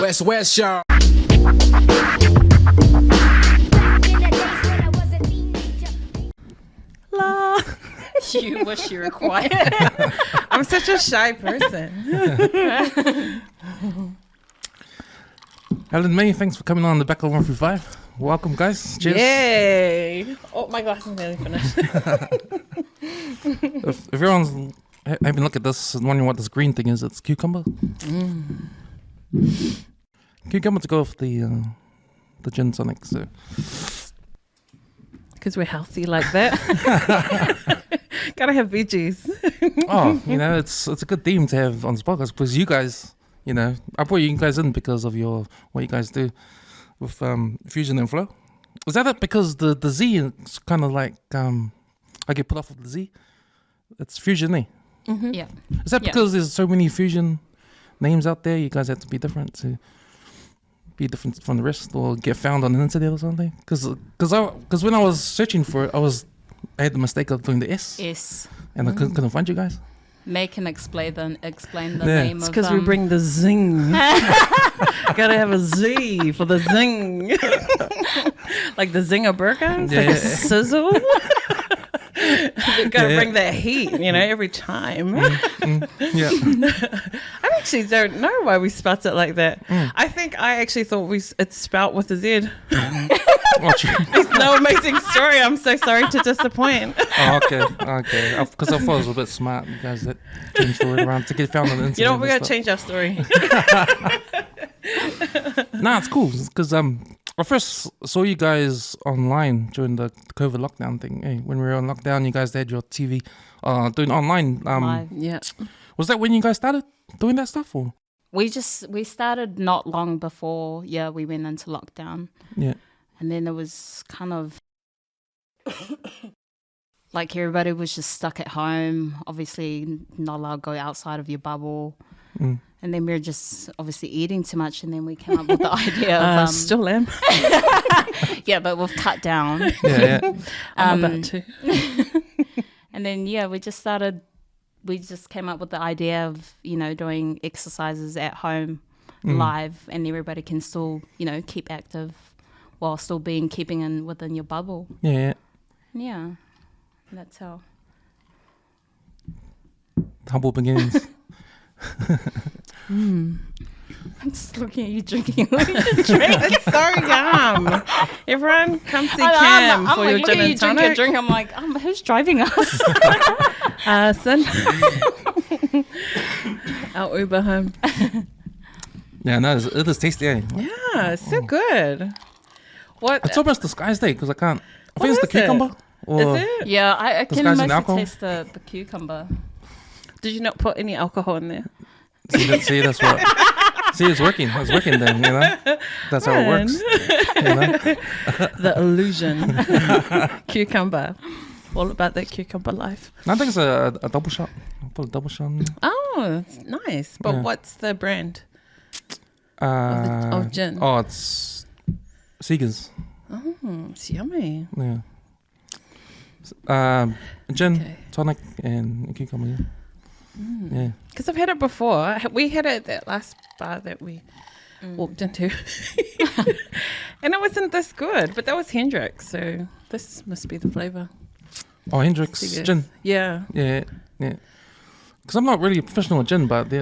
West, y'all. La. You wish you were quiet. I'm such a shy person. Halen and May, thanks for coming on the back of 135. Welcome, guys. Cheers. Yay. Oh, my glass is nearly finished. If everyone's having a look at this and wondering what this green thing is, it's cucumber. Cucumber to go with the gin tonic. So. Because we're healthy like that. Gotta have veggies. Oh, it's a good theme to have on this podcast because you guys, I brought you guys in because of what you guys do with Fusion and Flow. Was that it? Because the Z is kind of like I get put off with the Z. It's Fusion, eh? Mm-hmm. Yeah. Is that because there's so many Fusion names out there? You guys have to be different from the rest, or get found on the internet or something? Because when I was searching for it, I had the mistake of doing the S. Yes. And I couldn't find you guys. May can explain the name It's of because we bring the zing. Gotta have a Z for the zing. Like the zinger burger. It's like a sizzle. You gotta bring that heat, every time. Yeah. I actually don't know why we spelt it like that. I think I actually thought it's spelt with a Z. It's no amazing story. I'm so sorry to disappoint. Oh, okay. Because I thought it was a bit smart. You guys that changed the word around to get found on the internet. You know what? We gotta change our story. Nah, it's cool. Because I first saw you guys online during the COVID lockdown thing. Hey, when we were on lockdown, you guys had your TV doing online. Live. Yeah. Was that when you guys started doing that stuff, or? We started not long before, we went into lockdown. Yeah. And then it was kind of like everybody was just stuck at home, obviously not allowed to go outside of your bubble. And then we were just obviously eating too much, and then we came up with the idea of... still am. Yeah, but we've cut down. Yeah. I'm about to. And then, we just came up with the idea of, doing exercises at home live, and everybody can still, keep active while still keeping within your bubble. Yeah. Yeah, that's how. Humble beginnings. I'm just looking at you drinking. It's so yum. Everyone come see Cam I'm for like, your look gin at you and drink tonic. your drink. I'm like, who's driving us? Son. Our Uber home. Yeah, no, it is tasty, eh? Yeah, it's so good. What? It's almost disguised, eh? Because I can't... I think What it's the is it? cucumber. Or Is it? Yeah, I can Disguised in mostly alcohol? taste the cucumber. Did you not put any alcohol in there? See, that's what... See, it's working. It's working then, That's how it works. The illusion. Cucumber. All about that cucumber life. I think it's a double shot. I'll put a double shot in there. Oh, it's nice. But Yeah. what's the brand? Of gin? Oh, it's Seegers. Oh, it's yummy. Yeah. Gin, Okay. tonic, and cucumber. Yeah. Yeah. Because I've had it before. We had it at that last bar that we walked into. And it wasn't this good, but that was Hendrix, so this must be the flavour. Oh, Hendrix Seegers. gin. Yeah. Yeah. Because I'm not really a professional with gin, but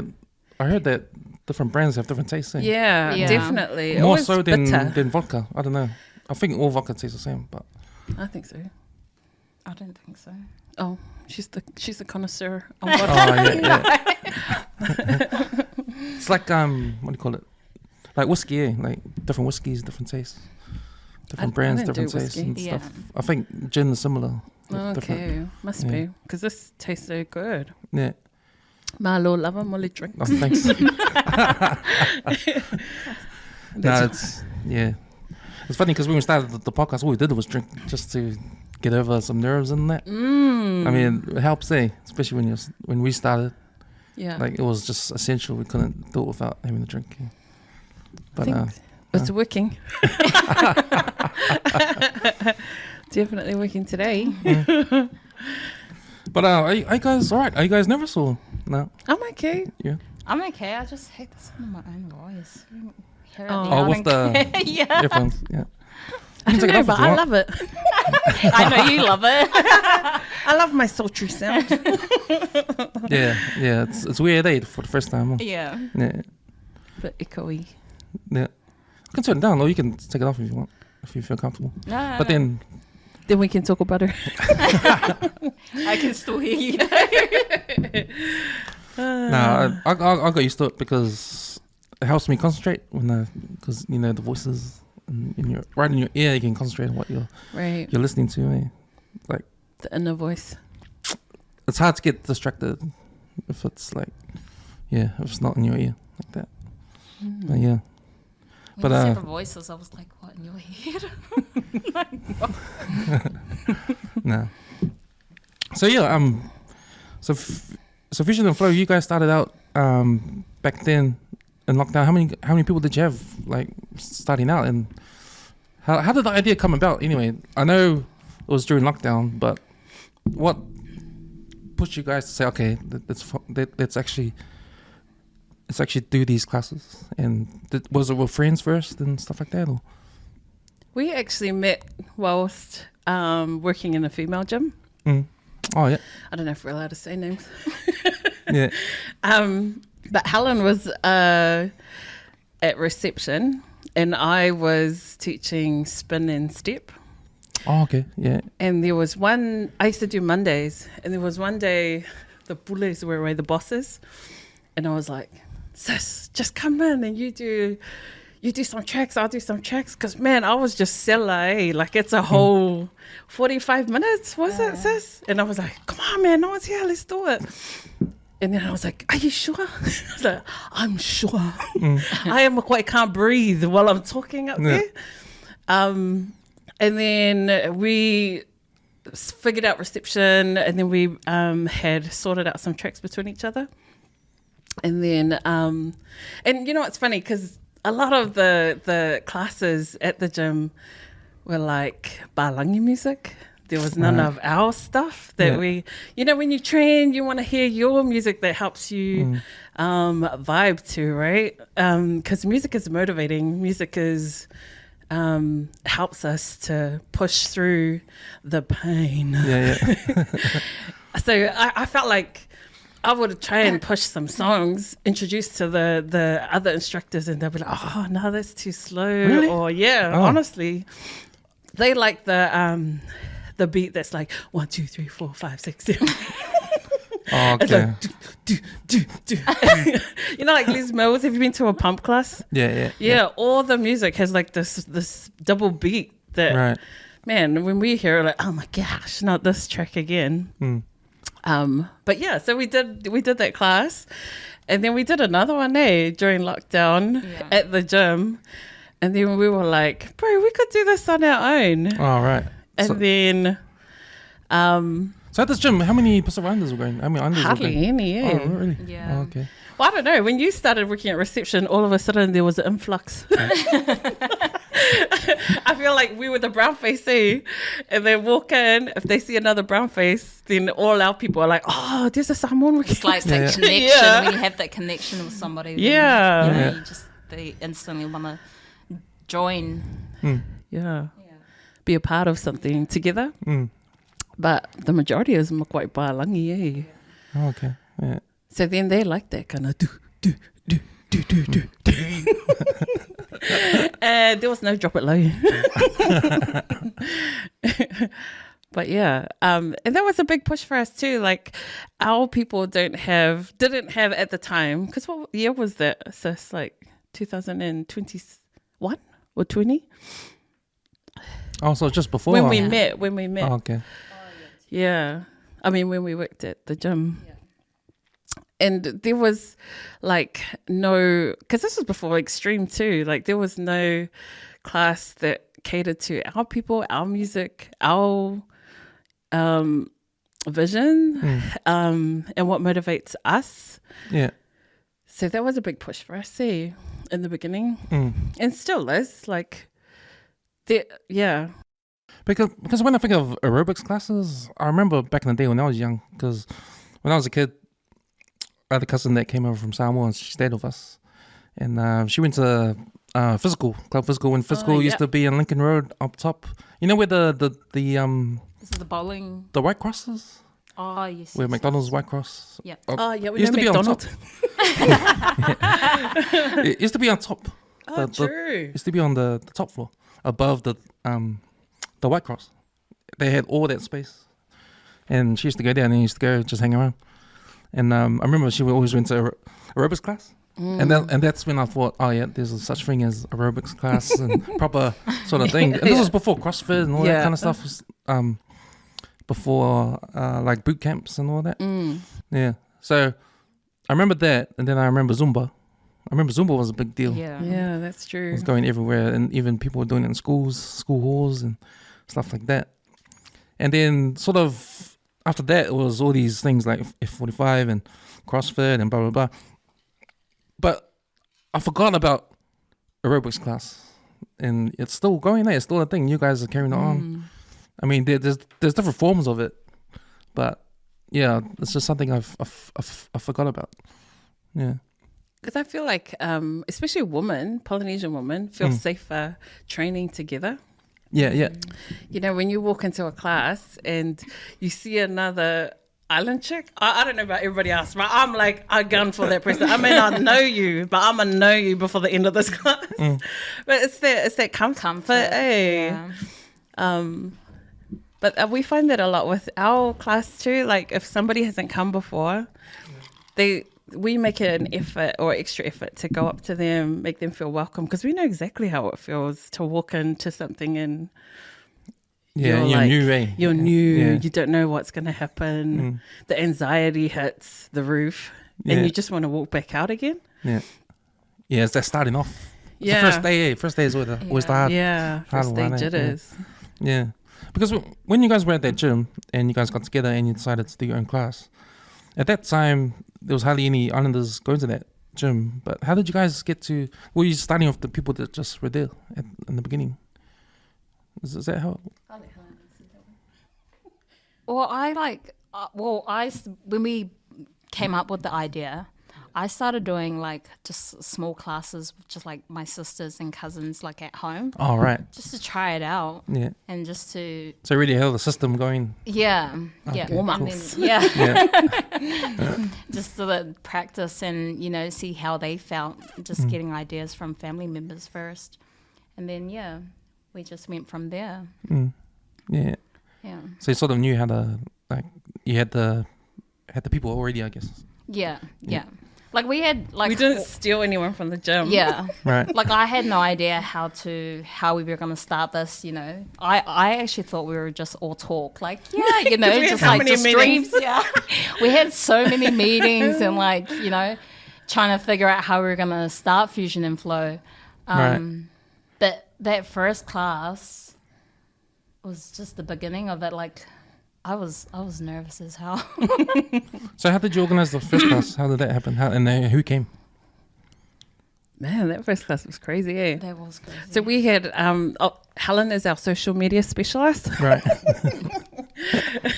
I heard that different brands have different tastes. Eh? Yeah, Yeah. definitely. It More was so bitter. than vodka. I don't know. I think all vodka tastes the same, but I think so. I don't think so. Oh, she's the connoisseur on oh vodka. yeah. It's like what do you call it? Like whiskey, eh? Like different whiskeys, different tastes, different brands, don't do different tastes whiskey. and Yeah. stuff. I think gin is similar. like different. Okay, must Yeah. be because this tastes so good. Yeah. Malo lava molly drink. Oh, thanks. No, it's It's funny because when we started the podcast, all we did was drink just to get over some nerves and that. I mean, it helps, especially when we started. Yeah, Like it was just essential. We couldn't do it without having a drink. Yeah. But think it's working. Definitely working today. yeah. But are you guys all right? Are you guys nervous or no? I'm okay. Yeah. I'm okay. I just hate the sound of my own voice. Apparently with the yeah. earphones. Yeah. I can don't take it know, off but if you I want. love it. I know you love it. I love my sultry sound. Yeah. It's weird, for the first time. Yeah. Yeah. But echoey. Yeah. You can turn it down, or you can take it off if you want, if you feel comfortable. No, But then, Then we can talk about her. I can still hear you. I got used to it because it helps me concentrate because the voices in your right in your ear, you can concentrate on what you're listening to. Like The inner voice. it's hard to get distracted if it's like, if it's not in your ear like that. But yeah. When you said the voices, I was like, what in your head? No. So yeah, so FUZION and Flow, you guys started out back then in lockdown. How many people did you have like starting out, and how did the idea come about? Anyway, I know it was during lockdown, but what pushed you guys to say, okay, let's actually do these classes? And was it with friends first and stuff like that, or? We actually met whilst working in a female gym. Oh yeah. I don't know if we're allowed to say names. Yeah. But Helen was at reception, and I was teaching spin and step. Oh, okay. Yeah. And there was one, I used to do Mondays, and there was one day the bullies were away, the bosses, and I was like, sis, just come in and you do some tracks, I'll do some tracks. Because, man, I was just selling, like it's a whole 45 minutes, was it, sis? And I was like, come on, man, no one's here, let's do it. And then I was like, are you sure? I was like, I'm sure. I can't breathe while I'm talking up there. And then we figured out reception, and then we had sorted out some tracks between each other. And then, and you know what's funny, because a lot of the classes at the gym were like Balangi music. There was none of our stuff that we, when you train, you want to hear your music that helps you vibe to, right? Because music is motivating. Music is helps us to push through the pain. So I felt like I would try and push some songs introduced to the other instructors, and they'll be like, oh, no, that's too slow. Really? Or, honestly, they like the beat that's like 1, 2, 3, 4, 5, 6, 7. Oh, It's okay. like, do. You know, like Liz Mills, have you been to a pump class? Yeah. All the music has like this double beat that, Right. man, when we hear it, like, oh my gosh, not this track again. But yeah, so we did that class, and then we did another one during lockdown at the gym, and then we were like, bro, we could do this on our own. All right. And then So at this gym, how many Pacific Islanders were going? How many Islanders hardly were going? any. Oh, really? Yeah. Oh, okay. Well, I don't know. When you started working at reception, all of a sudden there was an influx. I feel like we were the brown face, and they walk in. If they see another brown face, then all our people are like, "Oh, there's a Samoan working." It's like that connection. Yeah. When you have that connection with somebody, then, Yeah. they instantly want to join. Yeah, be a part of something together. Mm. But the majority of them are quite Balangi, Oh, okay. Yeah. So then they like that kind of do. And there was no drop it low. But yeah, and that was a big push for us too. Like our people didn't have at the time, because what year was that? So it's like 2021 or 20? Oh, so just before? When we met. Oh, okay. Yeah. I mean, when we worked at the gym. And there was like no, because this was before Extreme too, like there was no class that catered to our people, our music, our vision, and what motivates us. Yeah. So that was a big push for us, in the beginning. And still is, like, yeah. Because when I think of aerobics classes, I remember back in the day when I was young, because when I was a kid, I had a cousin that came over from Samoa and she stayed with us. And she went to Physical, Club Physical, when Physical used yeah. to be in Lincoln Road up top. You know where the This is the bowling. the white crosses? Oh, yes. Where yes, McDonald's yes. white cross. Yeah. Oh, yeah, we Used know to be on top. McDonald's. It used to be on top. Oh, true. Used to be on the top floor, above the White Cross. They had all that space, and she used to go down and used to go just hang around. And I remember she always went to aerobics class, and that's when I thought, oh yeah, there's a such thing as aerobics class and proper sort of thing. And this was before CrossFit and all that kind of stuff. Before like boot camps and all that. Yeah. So I remember that, and then I remember Zumba. I remember Zumba was a big deal. Yeah. Yeah, that's It true. was going everywhere, and even people were doing it in schools, school halls, and stuff like that. And then sort of after that, it was all these things like F45 and CrossFit and blah, blah, blah. But I forgot about aerobics class, and it's still going there. It's still a thing. You guys are carrying it on. I mean, there's different forms of it, but yeah, it's just something I forgot about. Yeah. Because I feel like, especially women, Polynesian women, feel safer training together. Yeah, yeah. You know, when you walk into a class and you see another island chick, I don't know about everybody else, but I'm like a gun for that person. I may not know you, but I'm going to know you before the end of this class. But it's that comfort. Eh? Yeah. But we find that a lot with our class too. Like if somebody hasn't come before, we make it an effort or extra effort to go up to them, make them feel welcome, because we know exactly how it feels to walk into something and Yeah, you're like, new, eh? You're new. Yeah. You don't know what's going to happen. The anxiety hits the roof, and you just want to walk back out again. Yeah. Yeah, it's that starting off. It's Yeah. the first day, First day is always the hard. Yeah, first one, day eh? jitters. Yeah. Because when you guys were at that gym and you guys got together and you decided to do your own class, at that time, there was hardly any islanders going to that gym. But how did you guys get to... Were you starting off the people that just were there in the beginning? Is that how... Well, when we came up with the idea, I started doing like just small classes with just like my sisters and cousins like at home, Oh, right. just to try it out Yeah. and just to So you already had the system going. yeah Warm and ups. then, yeah Yeah. just to practice and see how they felt, just getting ideas from family members first, and then we just went from there. Yeah. Yeah. So you sort of knew how to, like, you had the people already, I guess. Yeah. Like we had like We didn't steal anyone from the gym. yeah. Right. Like I had no idea how we were going to start this, I actually thought we were just all talk, like, We had just how like many just meetings? dreams. Yeah. We had so many meetings and like, trying to figure out how we were going to start Fusion and Flow. Right. But that first class was just the beginning of it. Like I was nervous as hell. So how did you organize the first class? How did that happen? Who came? Man, that first class was crazy, eh? That was crazy. So we had Helen is our social media specialist. Right.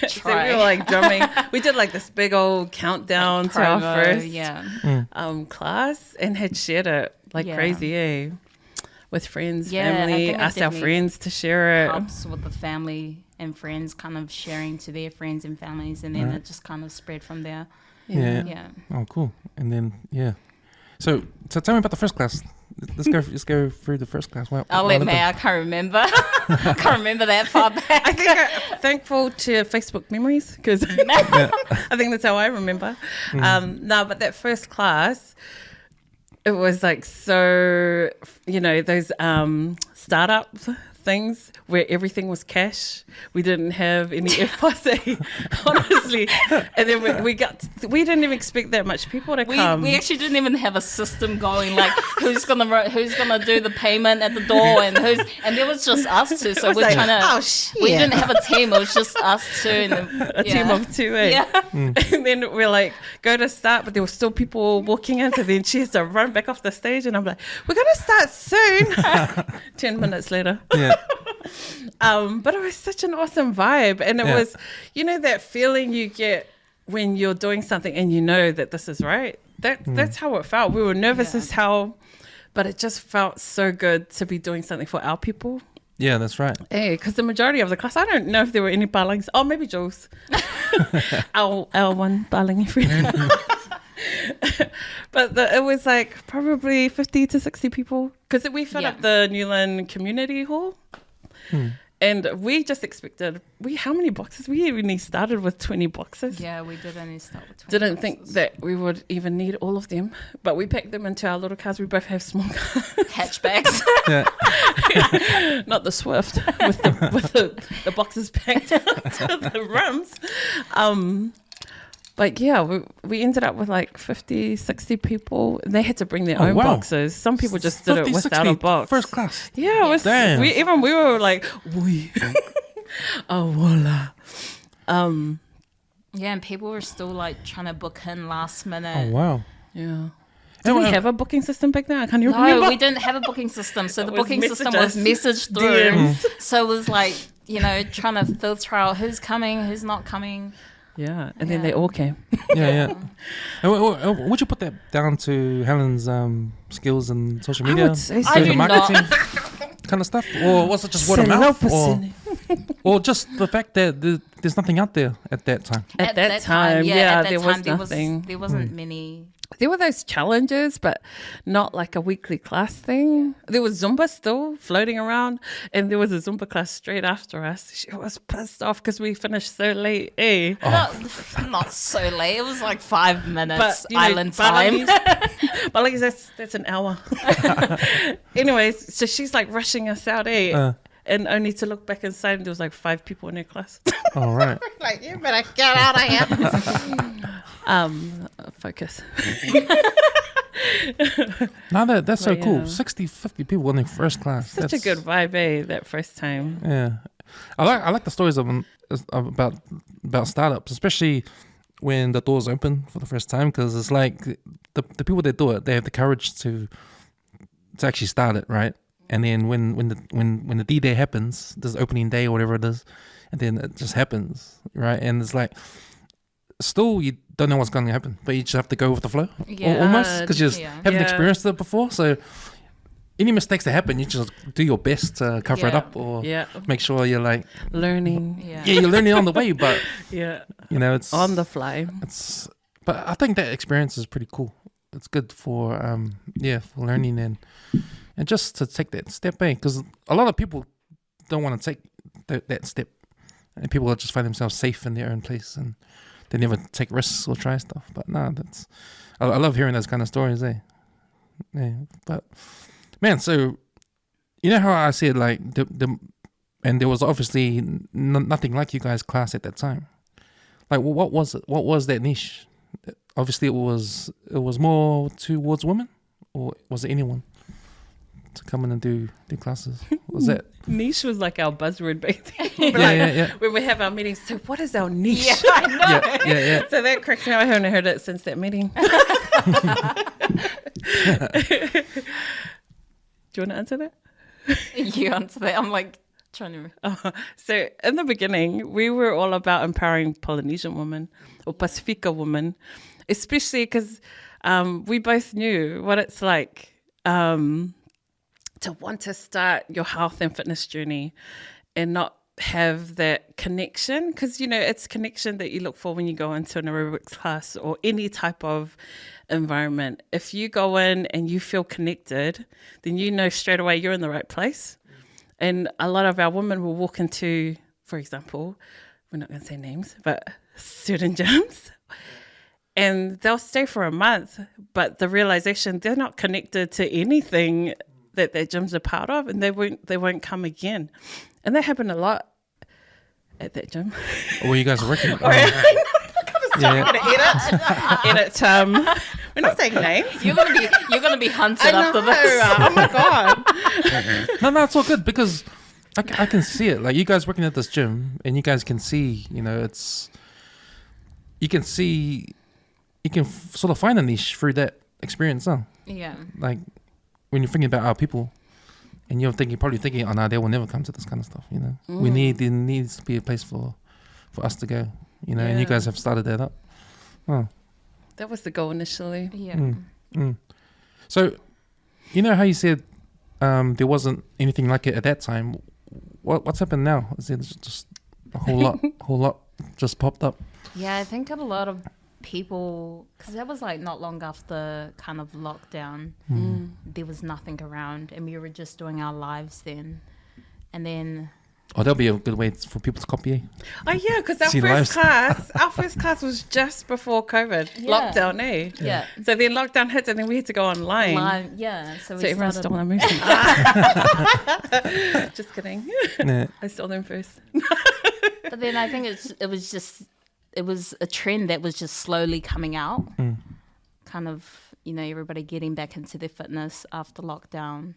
So we were like drumming. We did like this big old countdown to our first class and had shared it like crazy, eh? With friends, family, asked our friends to share it. Helps with the family and friends kind of sharing to their friends and families, and then it just kind of spread from there. Yeah. Oh, cool. And then So tell me about the first class. Let's go through the first class. I'll let May. I can't remember. I can't remember that far back. I think I'm thankful to Facebook memories because I think that's how I remember. No, but that first class, it was like so, those startup things where everything was cash. We didn't have any FPOS, honestly. And then we didn't even expect that much people to come. We actually didn't even have a system going, like who's gonna do the payment at the door and it was just us two. So we're like, trying to. oh shit. We didn't have a team. It was just us two. And A team of two, eh? Yeah. And then we're like, go to start, but there were still people walking in. So then she has to run back off the stage, and I'm like, we're gonna start soon. 10 minutes later. Yeah. But it was such an awesome vibe, and it was, that feeling you get when you're doing something and you know that this is right. That's how it felt. We were nervous as hell, but it just felt so good to be doing something for our people. Yeah, that's right. Hey, because the majority of the class, I don't know if there were any Palings. Oh, maybe Jules. our one Paling friend. But it was like probably 50 to 60 people because we filled up the Newland Community Hall. And we just expected, how many boxes? We only started with 20 boxes. Yeah, we did only start with 20 Didn't boxes. think that we would even need all of them. But we packed them into our little cars. We both have small cars. Hatchbacks. Yeah. Not the Swift, with the boxes packed to the rims. But yeah, we ended up with like 50, 60 people. They had to bring their own boxes. Some people just did it 50, without 60, a box. First class. Yeah, it was, Damn. we were like, oh, voila. Yeah, and people were still like trying to book in last minute. Oh, wow. Yeah. Did we have a booking system back then? I can't even No, remember. we didn't have a booking system. So the was booking system was messages. messaged through. DMs. So it was like, trying to filter out who's coming, who's not coming. Yeah, and then they all came. Yeah. And would you put that down to Helen's skills in social media? I would say so. I do marketing not. kind of stuff? Or was it just word of mouth? Or just the fact that there's nothing out there at that time? At that time, there was nothing. There wasn't many. There were those challenges, but not like a weekly class thing. There was Zumba still floating around, and there was a Zumba class straight after us. She was pissed off because we finished so late. Not so late. It was like 5 minutes But, island time. But like that's an hour. Anyways, so she's like rushing us out, and only to look back inside, and there was like 5 people in her class. All right. Like, you better get out of here. Focus. Now that's so cool. Yeah. 60, 50 people in the first class. Such a good vibe, that first time. Yeah. I like the stories about startups, especially when the doors open for the first time, because it's like the people that do it, they have the courage to actually start it, right? And then when the D-Day happens, this opening day or whatever it is, and then it just happens, right? And it's like, still you don't know what's going to happen, but you just have to go with the flow, almost, because you just haven't experienced it before. So any mistakes that happen, you just do your best to cover it up, or make sure you're like learning. You're learning on the way, but it's on the fly. But I think that experience is pretty cool. It's good for for learning and just to take that step back, because a lot of people don't want to take that step, and people just find themselves safe in their own place, and they never take risks or try stuff. But no, I love hearing those kind of stories, Yeah, but man, so you know how I said like and there was obviously nothing like you guys' class at that time. Like, what was it? What was that niche? Obviously, it was more towards women, or was it anyone to come in and do classes? Was that niche was like our buzzword back then? When we have our meetings, so what is our niche? Yeah, I know. Yeah. So that cracks me up. I haven't heard it since that meeting. Do you want to answer that? You answer that. I'm like trying to. So in the beginning, we were all about empowering Polynesian women or Pacifica women, especially because we both knew what it's like to want to start your health and fitness journey and not have that connection, because it's connection that you look for when you go into an aerobics class or any type of environment. If you go in and you feel connected, then you know straight away you're in the right place. And a lot of our women will walk into, for example, we're not going to say names, but certain gyms, and they'll stay for a month, but the realization they're not connected to anything that their gyms are part of, and they won't come again. And that happened a lot at that gym. were you guys working? Edit. We're not saying names. You're gonna be hunted after this. Oh my god. No, it's all good, because I can see it. Like, you guys working at this gym, and you guys can see, you can sort of find a niche through that experience, huh? Yeah. Like, when you're thinking about our people, and you're probably thinking, oh no, they will never come to this kind of stuff, there needs to be a place for us to go, and you guys have started that up. Oh, that was the goal initially. Yeah. So you know how you said there wasn't anything like it at that time. What's happened now? Is it just a whole lot just popped up? Yeah, I think a lot of people, because that was like not long after kind of lockdown. There was nothing around, and we were just doing our lives then. And then Oh, that'll be a good way for people to copy. Eh? Oh yeah, because our See first lives. class was just before COVID Yeah. lockdown, eh? yeah, So then lockdown hit, and then we had to go online. live, yeah. So So we everyone started. stole our movies. Just kidding. Yeah. I stole them first. But then I think it was a trend that was just slowly coming out. Kind of, everybody getting back into their fitness after lockdown.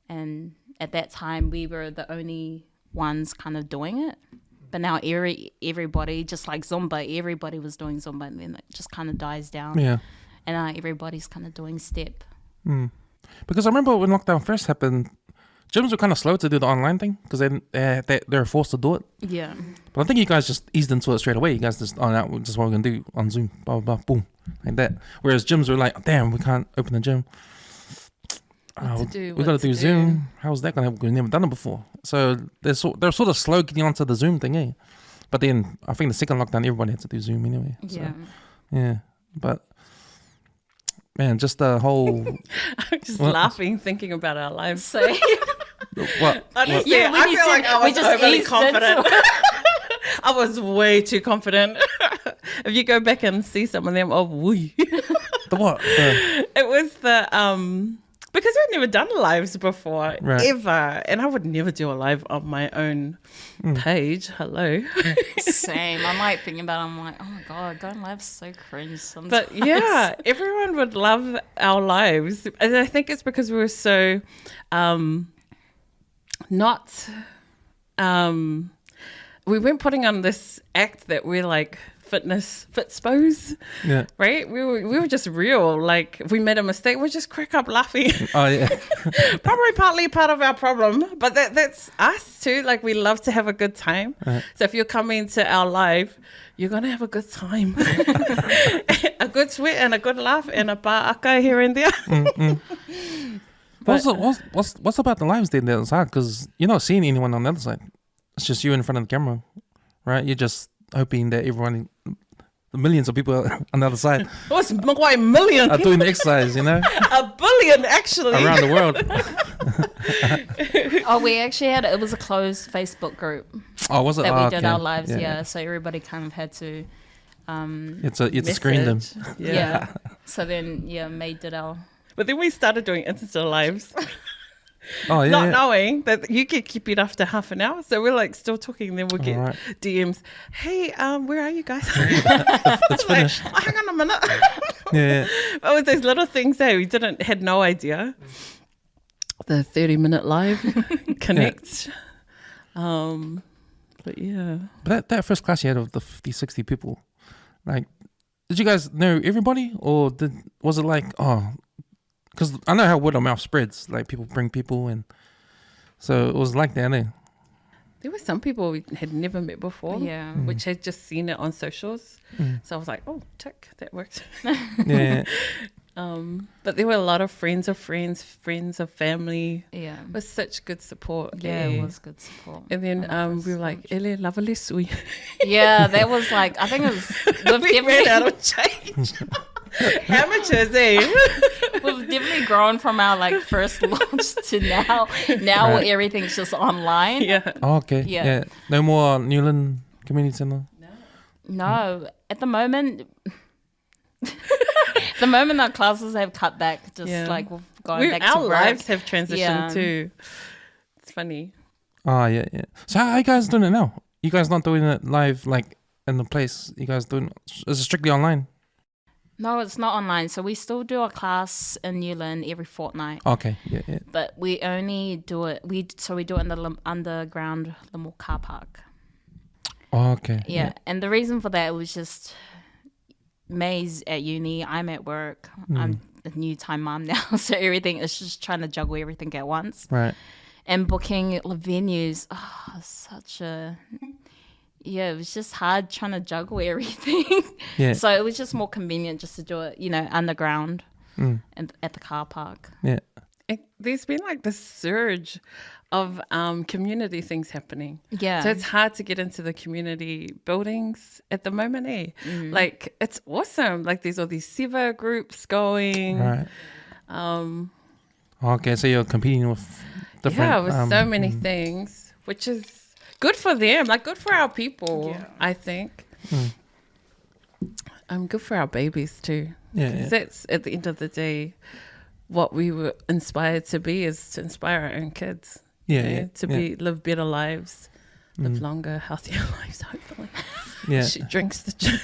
And at that time, we were the only ones kind of doing it. But now everybody, just like Zumba, everybody was doing Zumba, and then it just kind of dies down. Yeah. And now everybody's kind of doing step. Because I remember when lockdown first happened, gyms were kind of slow to do the online thing because they're forced to do it. Yeah. But I think you guys just eased into it straight away. You guys just, that's what we're going to do on Zoom, blah, blah, blah, boom, like that. Whereas gyms were like, damn, we can't open the gym. We got to do Zoom. How's that going to happen? We've never done it before. So they're sort of slow getting onto the Zoom thing, eh? But then I think the second lockdown, everybody had to do Zoom anyway. So, Yeah. yeah. But, man, just the whole... I'm just What? laughing thinking about our lives. So What? Honestly, Yeah, when I you feel like said- I we was just overly eased confident. I was way too confident. If you go back and see some of them, oh, wee. The what? It was the because I'd never done lives before, Right. ever, and I would never do a live on my own page. Hello, same. I'm like thinking about it, I'm like, oh my God, going live's so cringe sometimes. but yeah, everyone would love our lives, and I think it's because we were so not we weren't putting on this act that we're like fitspos, Yeah. right? We were just real. Like if we made a mistake, we just crack up laughing. Oh, yeah. Probably partly part of our problem, but that's us too. Like we love to have a good time. So if you're coming to our live, you're gonna have a good time, a good sweat and a good laugh and a pa'aka here and there. What's about the lives then that's hard? Because you're not seeing anyone on the other side. It's just you in front of the camera, right? You're just hoping that everyone, the millions of people on the other side What's quite a million? are doing the exercise, A billion actually. around the world. Oh, we actually it was a closed Facebook group Oh, was it? that Oh, we did okay. our lives, yeah. So everybody kind of had to, It's a screen them. Message. yeah. So then, May did our, But then we started doing Insta lives. Oh, yeah. Not yeah. knowing that you could keep it after half an hour. So we're like still talking, and then we'll get Alright. DMs. Hey, where are you guys? It's Like, finished. oh, hang on a minute. Yeah. But with those little things, we had no idea. The 30-minute live connect. But yeah. But that first class you had of the 50, 60 people, like, did you guys know everybody? Or was it like, because I know how word of mouth spreads. Like, people bring people and so it was like that, eh? There were some people we had never met before, Yeah. which had just seen it on socials. So I was like, oh, tick, that worked. Yeah. But there were a lot of friends of friends, friends of family. yeah. It was such good support. Yeah, eh? it was good support. And then we were like, ele lavale sui. Yeah, that was like, I think it was, We ran out of change. Amateurs, eh? we've definitely grown from our like first launch to now. Now Right. everything's just online. Yeah. Oh, okay. Yeah. Yeah. No more Newland Community Centre. No, at the moment, our classes have cut back. Just Yeah. like we're going back to Our work. lives have transitioned Yeah. too. It's funny. Oh, yeah, yeah. So how are you guys doing it now? You guys not doing it live, like, in the place? You guys doing is it strictly online? No, it's not online. So we still do a class in Newland every fortnight, Okay, yeah, yeah. but we only do it. We do it in the underground Limor car park. Oh, okay. Yeah, and the reason for that was just May's at uni, I'm at work. I'm a new time mom now, so everything is just trying to juggle everything at once. Right. And booking venues, it was just hard trying to juggle everything. Yeah. So it was just more convenient just to do it, underground and at the car park. Yeah. there's been like this surge of community things happening. Yeah. So it's hard to get into the community buildings at the moment, eh? Like, it's awesome. Like, there's all these Siva groups going. Right. Okay, so you're competing with different... Yeah, with so many things, which is good for them. Like, good for our people, I think. Good for our babies too. Yeah, 'Cause that's, at the end of the day, what we were inspired to be, is to inspire our own kids. Live better lives, live longer, healthier lives, hopefully. Yeah. She drinks the gin.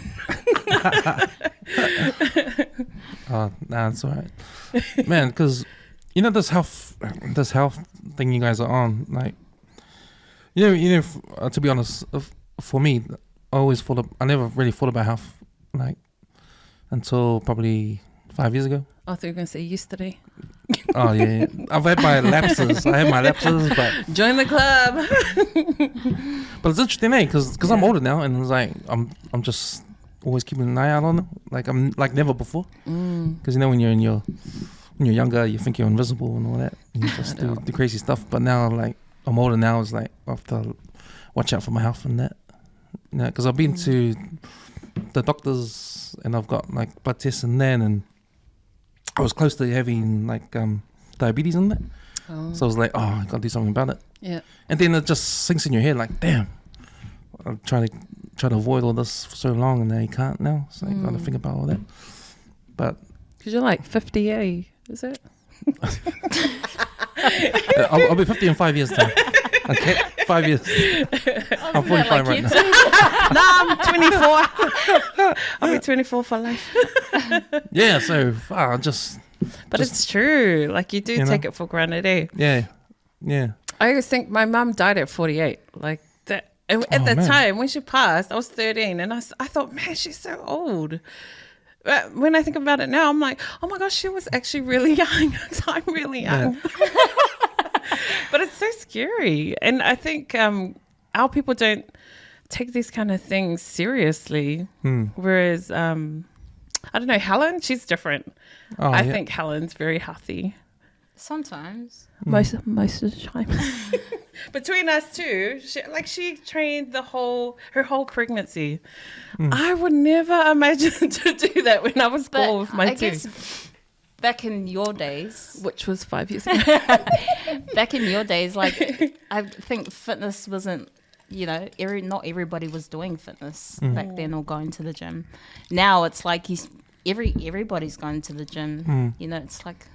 Oh, nah, that's all right. Man, because, you know, this health thing you guys are on, like, to be honest, for me, I never really thought about health, like, until probably 5 years ago. I thought you were going to say yesterday. Oh, yeah. I've had my lapses. But... Join the club. But it's interesting, eh? Because I'm older now, and it's like, I'm just always keeping an eye out on them. Like, I'm like never before. Because, you know, when you're younger, you think you're invisible and all that. And you just do crazy stuff. But now, like, I'm older now, it's like, I have to watch out for my health and that. You know, because I've been to the doctors, and I've got, like, blood tests and then, and I was close to having, like, diabetes and that. So I was like, I gotta do something about it. Yeah. And then it just sinks in your head, like, damn, I'm trying to avoid all this for so long, and now you can't now. So you gotta think about all that. But because you're like 50, eh? Is it? I'll be 50 in 5 years time. Okay, 5 years. I'm 45 right now. No, I'm 24. I'll be 24 for life. Yeah, so just. But it's true. Like, you do take it for granted, eh? Yeah, yeah. I always think my mum died at 48. Like that. And at the time when she passed, I was 13, and I thought, man, she's so old. But when I think about it now, I'm like, oh my gosh, she was actually really young. I'm really young. Yeah. But it's so scary. And I think our people don't take these kind of things seriously. Whereas, I don't know, Helen, she's different. I think Helen's very healthy. Sometimes. Most of the time. Between us two, she trained her whole pregnancy. I would never imagine to do that when I was born with my two. Guess back in your days, which was 5 years ago. Back in your days, like, I think fitness wasn't, you know, not everybody was doing fitness back then or going to the gym. Now it's like everybody's going to the gym. You know, it's like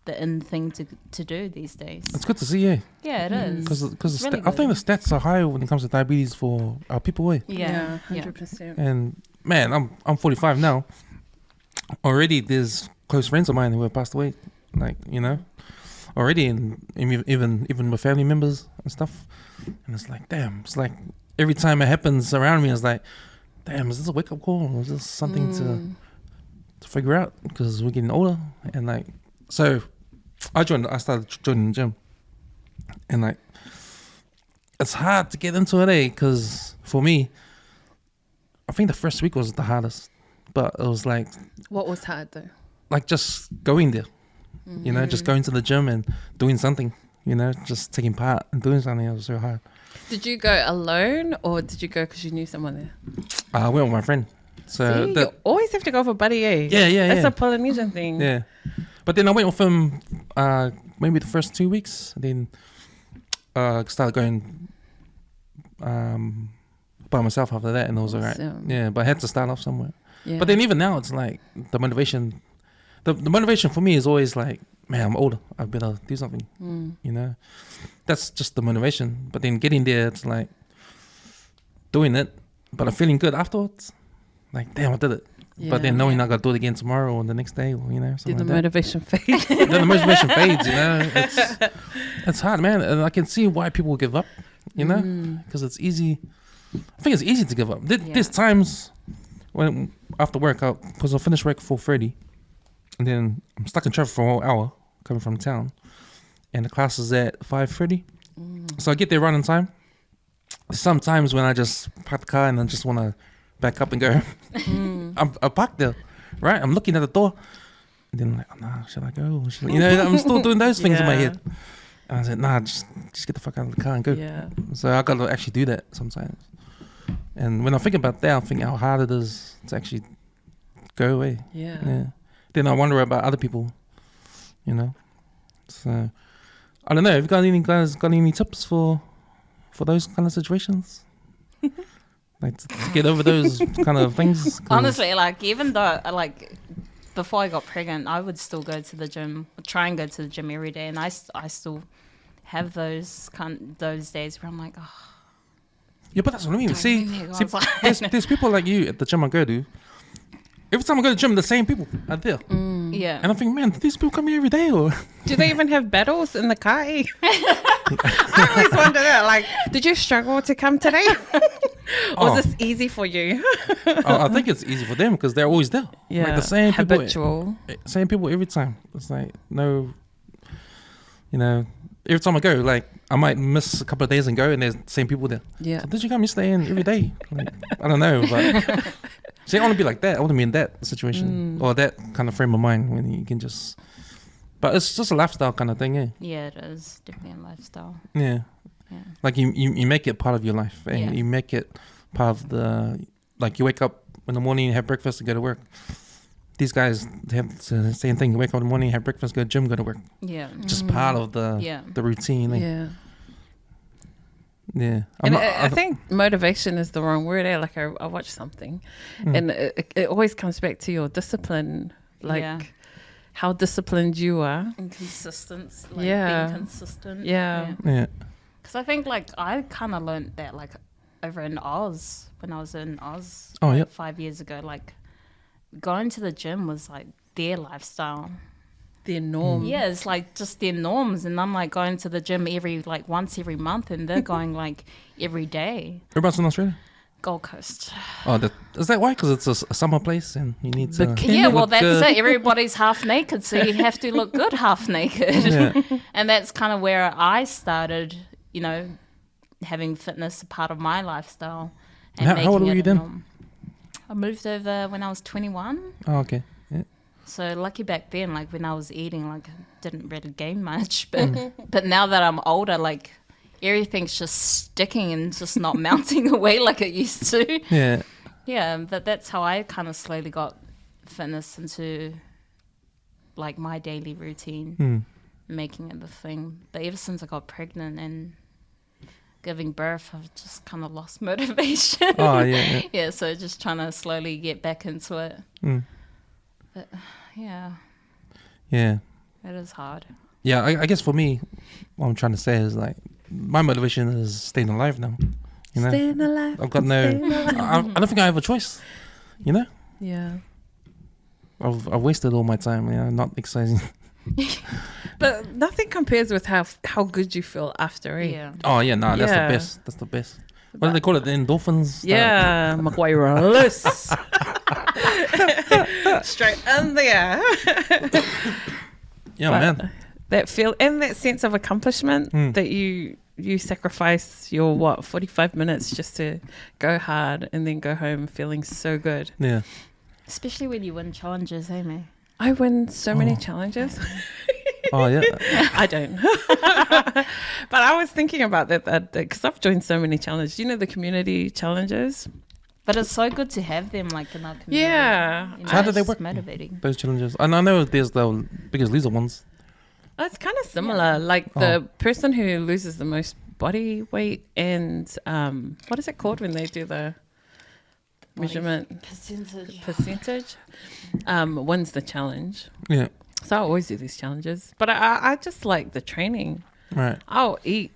the in thing to do these days. It's good to see, yeah. Yeah, it is. Because really I think the stats are high when it comes to diabetes for our people, eh? Yeah, 100%. And man, I'm 45 now. Already, there's close friends of mine who have passed away, like, you know, already, and even with family members and stuff. And it's like, damn, it's like every time it happens around me, it's like, damn, is this a wake up call, or is this something to figure out? Because we're getting older, and like, so I started joining the gym, and like, it's hard to get into it, eh? Because for me, I think the first week was the hardest, but it was like, what was hard though? Like, just going there, you know, just going to the gym and doing something, you know, just taking part and doing something. It was so hard. Did you go alone, or did you go because you knew someone there? I went with my friend. So you always have to go with a buddy, eh? Yeah. That's a Polynesian thing. Yeah. But then I went with him maybe the first 2 weeks, and then started going by myself after that, and it was alright. Yeah, but I had to start off somewhere. Yeah. But then even now, it's like the motivation. The motivation for me is always like, man, I'm older. I better do something. You know, that's just the motivation. But then getting there, it's like doing it, but I'm feeling good afterwards. Like, damn, I did it. Yeah, but then knowing I got to do it again tomorrow or the next day, or, you know, something. Did the motivation fade? Then the motivation fades, you know. It's hard, man. And I can see why people give up, you know, because it's easy. I think it's easy to give up. There's times when after work, because I'll finish work 4:30, and then I'm stuck in traffic for a whole hour coming from town, and the class is at 5:30. So I get there right on time. Sometimes when I just park the car and I just want to back up and go, I parked there, right? I'm looking at the door, then I'm like, oh, nah, should I go? Or should I? You know, I'm still doing those things in my Yeah. head. And I said, nah, just get the fuck out of the car and go. Yeah. So I got to actually do that sometimes. And when I think about that, I think how hard it is to actually go away. Yeah. Yeah. Then I wonder about other people, you know. So I don't know. Have you got any tips for those kind of situations? Like to get over those kind of things? 'Cause- Honestly, like even though before I got pregnant, I would still go to the gym, try and go to the gym every day, and I still have those days where I'm like, oh, yeah, but that's what I mean. don't See, make me go outside. there's people like you at the gym I go to. Every time I go to the gym, the same people are there. yeah. And I think, man, do these people come here every day? Or Do they even have battles in the car? I always wonder that. Like, did you struggle to come today? Or Oh. is this easy for you? I think it's easy for them because they're always there. Yeah. Like the same people. Habitual. Same people every time. It's like no, you know. Every time I go, like I might miss a couple of days and go, and there's the same people there. Yeah. So did you come yesterday and every day? Like, I don't know, but see, I want to be like that. I want to be in that situation or that kind of frame of mind when you can just. But it's just a lifestyle kind of thing, eh? Yeah, it is definitely a lifestyle. Yeah. Yeah. Like you make it part of your life, and Yeah. you make it part of the. Like you wake up in the morning, have breakfast, and go to work. These guys have the same thing. You wake up in the morning, have breakfast, go to gym, go to work. Yeah. Just part of the Yeah. the routine. Eh? Yeah. Yeah. And I think motivation is the wrong word. Like I watch something and it always comes back to your discipline. Like Yeah. how disciplined you are. And consistency. Like Yeah. being consistent. Yeah. Yeah. Because I think like I kind of learned that like over in Oz when I was in Oz Oh, like, yeah. 5 years ago. Like going to the gym was like their lifestyle. Their norm. Yeah, it's like just their norms, and I'm like going to the gym once every month, and they're going like every day. Whereabouts in Australia? Gold Coast. Oh, is that why? Because it's a summer place and you need to. Bikini. Yeah, well, look that's good. it. Everybody's half naked, so you have to look good half naked. Yeah. And that's kind of where I started, you know, having fitness a part of my lifestyle. And How old making were it you a then? norm. I moved over when I was 21. Oh, okay. Yeah. So lucky back then, like when I was eating, like I didn't really gain much. But now that I'm older, like everything's just sticking and just not mounting away like it used to. Yeah. Yeah, but that's how I kind of slowly got fitness into like my daily routine, making it the thing. But ever since I got pregnant and giving birth, I've just kind of lost motivation. Oh, yeah. Yeah, so just trying to slowly get back into it. But yeah, Yeah. it is hard. Yeah. I guess for me, what I'm trying to say is like my motivation is staying alive now. You know, Staying alive. I've got no. I don't think I have a choice. You know, Yeah. I've wasted all my time. You know, not exercising. But nothing compares with how good you feel after, eh? Yeah. Oh yeah, no, that's Yeah. the best. That's the best. What do they call it? The endorphins. Yeah, Maguire loose. Straight in there. Yeah, But man. that feel and that sense of accomplishment that you sacrifice your 45 minutes just to go hard and then go home feeling so good. Yeah. Especially when you win challenges, eh, May? I win so many challenges. Oh yeah. I don't. But I was thinking about that because I've joined so many challenges. You know the community challenges? But it's so good to have them like in our community. Yeah. You know, How do it's they just work? motivating. Those challenges. And I know there's the Biggest Loser ones. Oh, it's kind of similar. Like the person who loses the most body weight and what is it called when they do the measurement percentage wins the challenge. Yeah. So I always do these challenges, but I just like the training. Right. I'll eat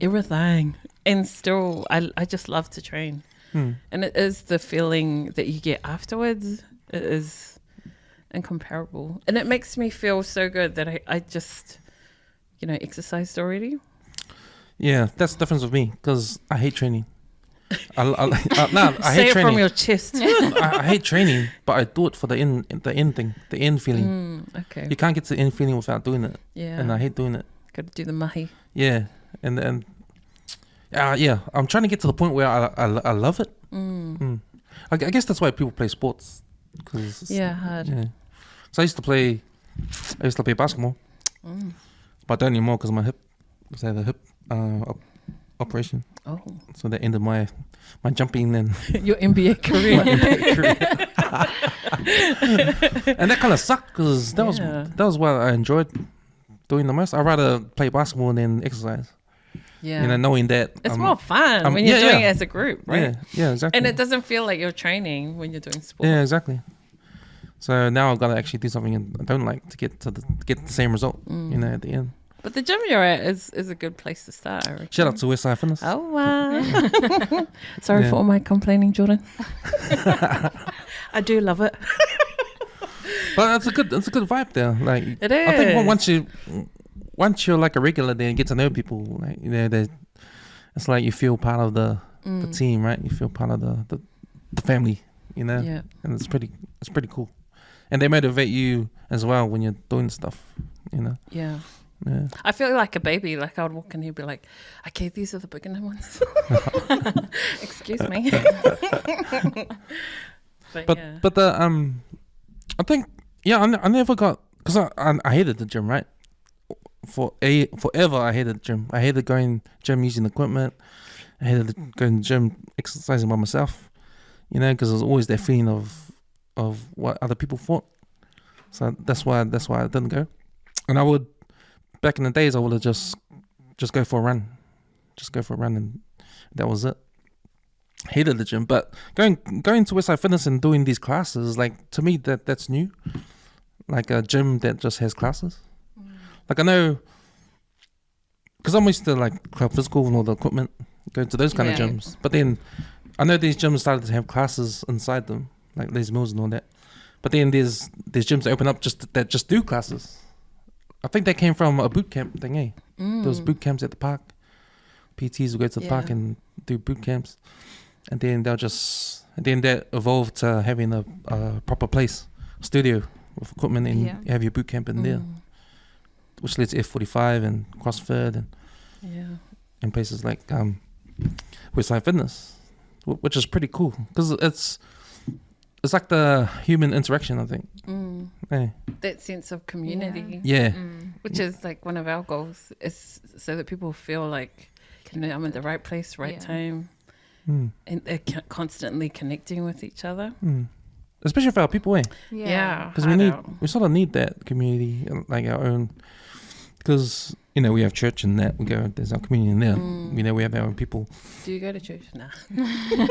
everything and still I just love to train. And it is the feeling that you get afterwards. It is incomparable. And it makes me feel so good that I just, exercised already. Yeah, that's the difference with me because I hate training. I Say hate it training. from your chest. I hate training, but I do it for the end thing, the end feeling. Okay. You can't get to the end feeling without doing it. Yeah. And I hate doing it. Got to do the mahi. Yeah, and yeah, I'm trying to get to the point where I love it. I guess that's why people play sports. Cause Yeah, hard. Yeah, So I used to play basketball, but I don't anymore because my hip, I had a hip operation. Oh, So that ended my jumping and your NBA career. my NBA career. And that kind of sucked because that was what I enjoyed doing the most. I'd rather play basketball than exercise. Yeah. You know, knowing that It's more fun when you're doing it as a group, right? Yeah, exactly. And it doesn't feel like you're training when you're doing sport. Yeah, exactly. So now I've got to actually do something I don't like to get the same result, you know, at the end. But the gym you're at is a good place to start, I reckon. Shout out to West Fitness. Oh, wow. Sorry for all my complaining, Jordan. I do love it. But it's a good vibe there. Like It is. I think once you're like a regular there and get to know people, like, you know, it's like you feel part of the team, right? You feel part of the family, you know. Yeah. And it's pretty cool. And they motivate you as well when you're doing stuff, you know. Yeah. Yeah. I feel like a baby. Like I would walk in here and be like, okay, these are the beginner ones. Excuse me. But I think I never got, because I hated the gym, right? Forever I hated the gym. I hated going gym using equipment. I hated going gym exercising by myself, you know, because there's always that feeling of what other people thought. So that's why I didn't go. And I would, back in the days, I would have just go for a run. Just go for a run, and that was it. Hated the gym, but going to Westside Fitness and doing these classes, like, to me that's new. Like a gym that just has classes. Like I know, because I'm used to like Club Physical and all the equipment, going to those kind of gyms. But then I know these gyms started to have classes inside them, like Les Mills and all that. But then there's gyms that open up that just do classes. I think that came from a boot camp thing, eh? There was boot camps at the park. PTs would go to the park and do boot camps. And then that evolved to having a proper place, studio with equipment, and you have your boot camp in there, which led to F45 and CrossFit and places like Westside Fitness, which is pretty cool because it's like the human interaction, I think. Yeah. That sense of community. Yeah. Which is like one of our goals, is so that people feel like, you know, I'm in the right place, right time. And they're constantly connecting with each other. Especially for our people, eh? Yeah. Because we sort of need that community, like our own. Because, you know, we have church and that. There's our community in there. You know, we have our own people. Do you go to church? Nah.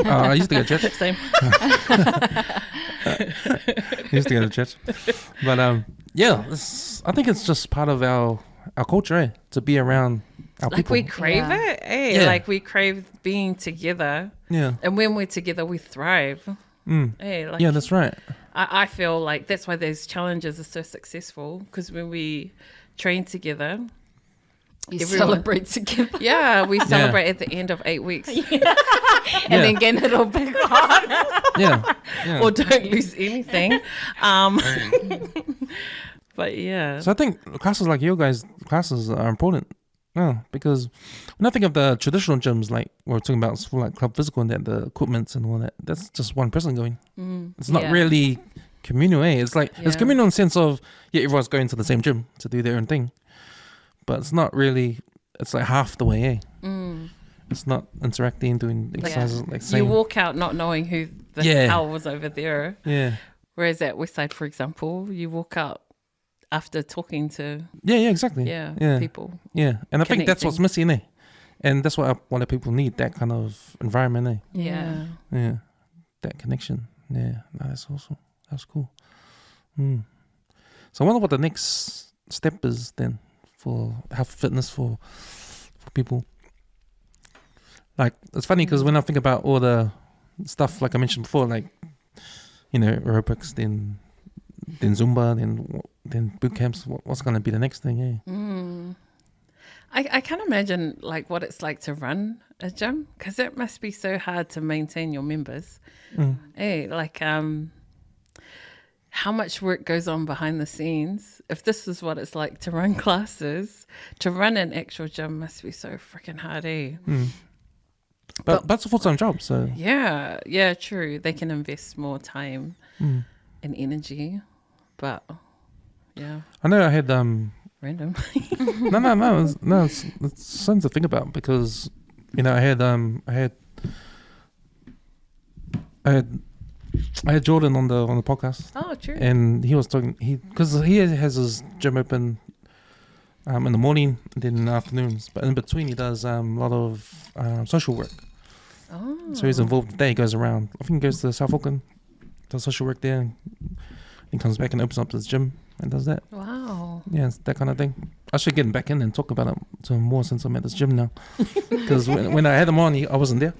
I used to go to church. Same. I used to go to church. But, I think it's just part of our culture, eh? To be around our like people. we crave it, eh? Yeah. Like we crave being together. Yeah. And when we're together, we thrive. Eh? Like, Yeah, that's right. I feel like that's why those challenges are so successful, because when we train together, You celebrate together. yeah, we celebrate at the end of 8 weeks. And then get it all back on. Yeah. Or don't lose anything. But yeah. So I think classes like your guys' classes are important. Yeah, because when I think of the traditional gyms, like we're talking about, for like Club Physical and that, the equipment and all that, that's just one person going. It's not really communal, eh? It's like, it's communal in the sense of, everyone's going to the same gym to do their own thing. But it's not really, it's like half the way, eh? It's not interacting, doing exercises like same. You walk out not knowing who the hell was over there. Yeah. Whereas at Westside, for example, you walk out after talking to exactly. people. Yeah, and I think that's what's missing, eh? And that's what a lot of people need, that kind of environment, eh? Yeah. Yeah, that connection. Yeah, no, that's awesome. That's cool. So I wonder what the next step is then for health fitness for people. Like, it's funny because when I think about all the stuff, like I mentioned before, like, you know, aerobics, then Zumba, then boot camps, what's going to be the next thing, eh? I can't imagine like what it's like to run a gym, because it must be so hard to maintain your members. Hey, like how much work goes on behind the scenes. If this is what it's like to run classes, to run an actual gym must be so freaking hard, eh? But that's a full-time job, so yeah, true. They can invest more time and energy, but Yeah. I know I had Random. no. It's something to think about because I had Jordan on the podcast. Oh, true. And he was talking. Because he has his gym open in the morning and then in the afternoons, but in between he does a lot of social work. Oh. So he's involved today. He goes around. I think he goes to South Auckland, does social work there, and comes back and opens up his gym and does that. Wow. Yeah, it's that kind of thing. I should get him back in and talk about it to him more since I'm at this gym now. Because when I had him on, I wasn't there.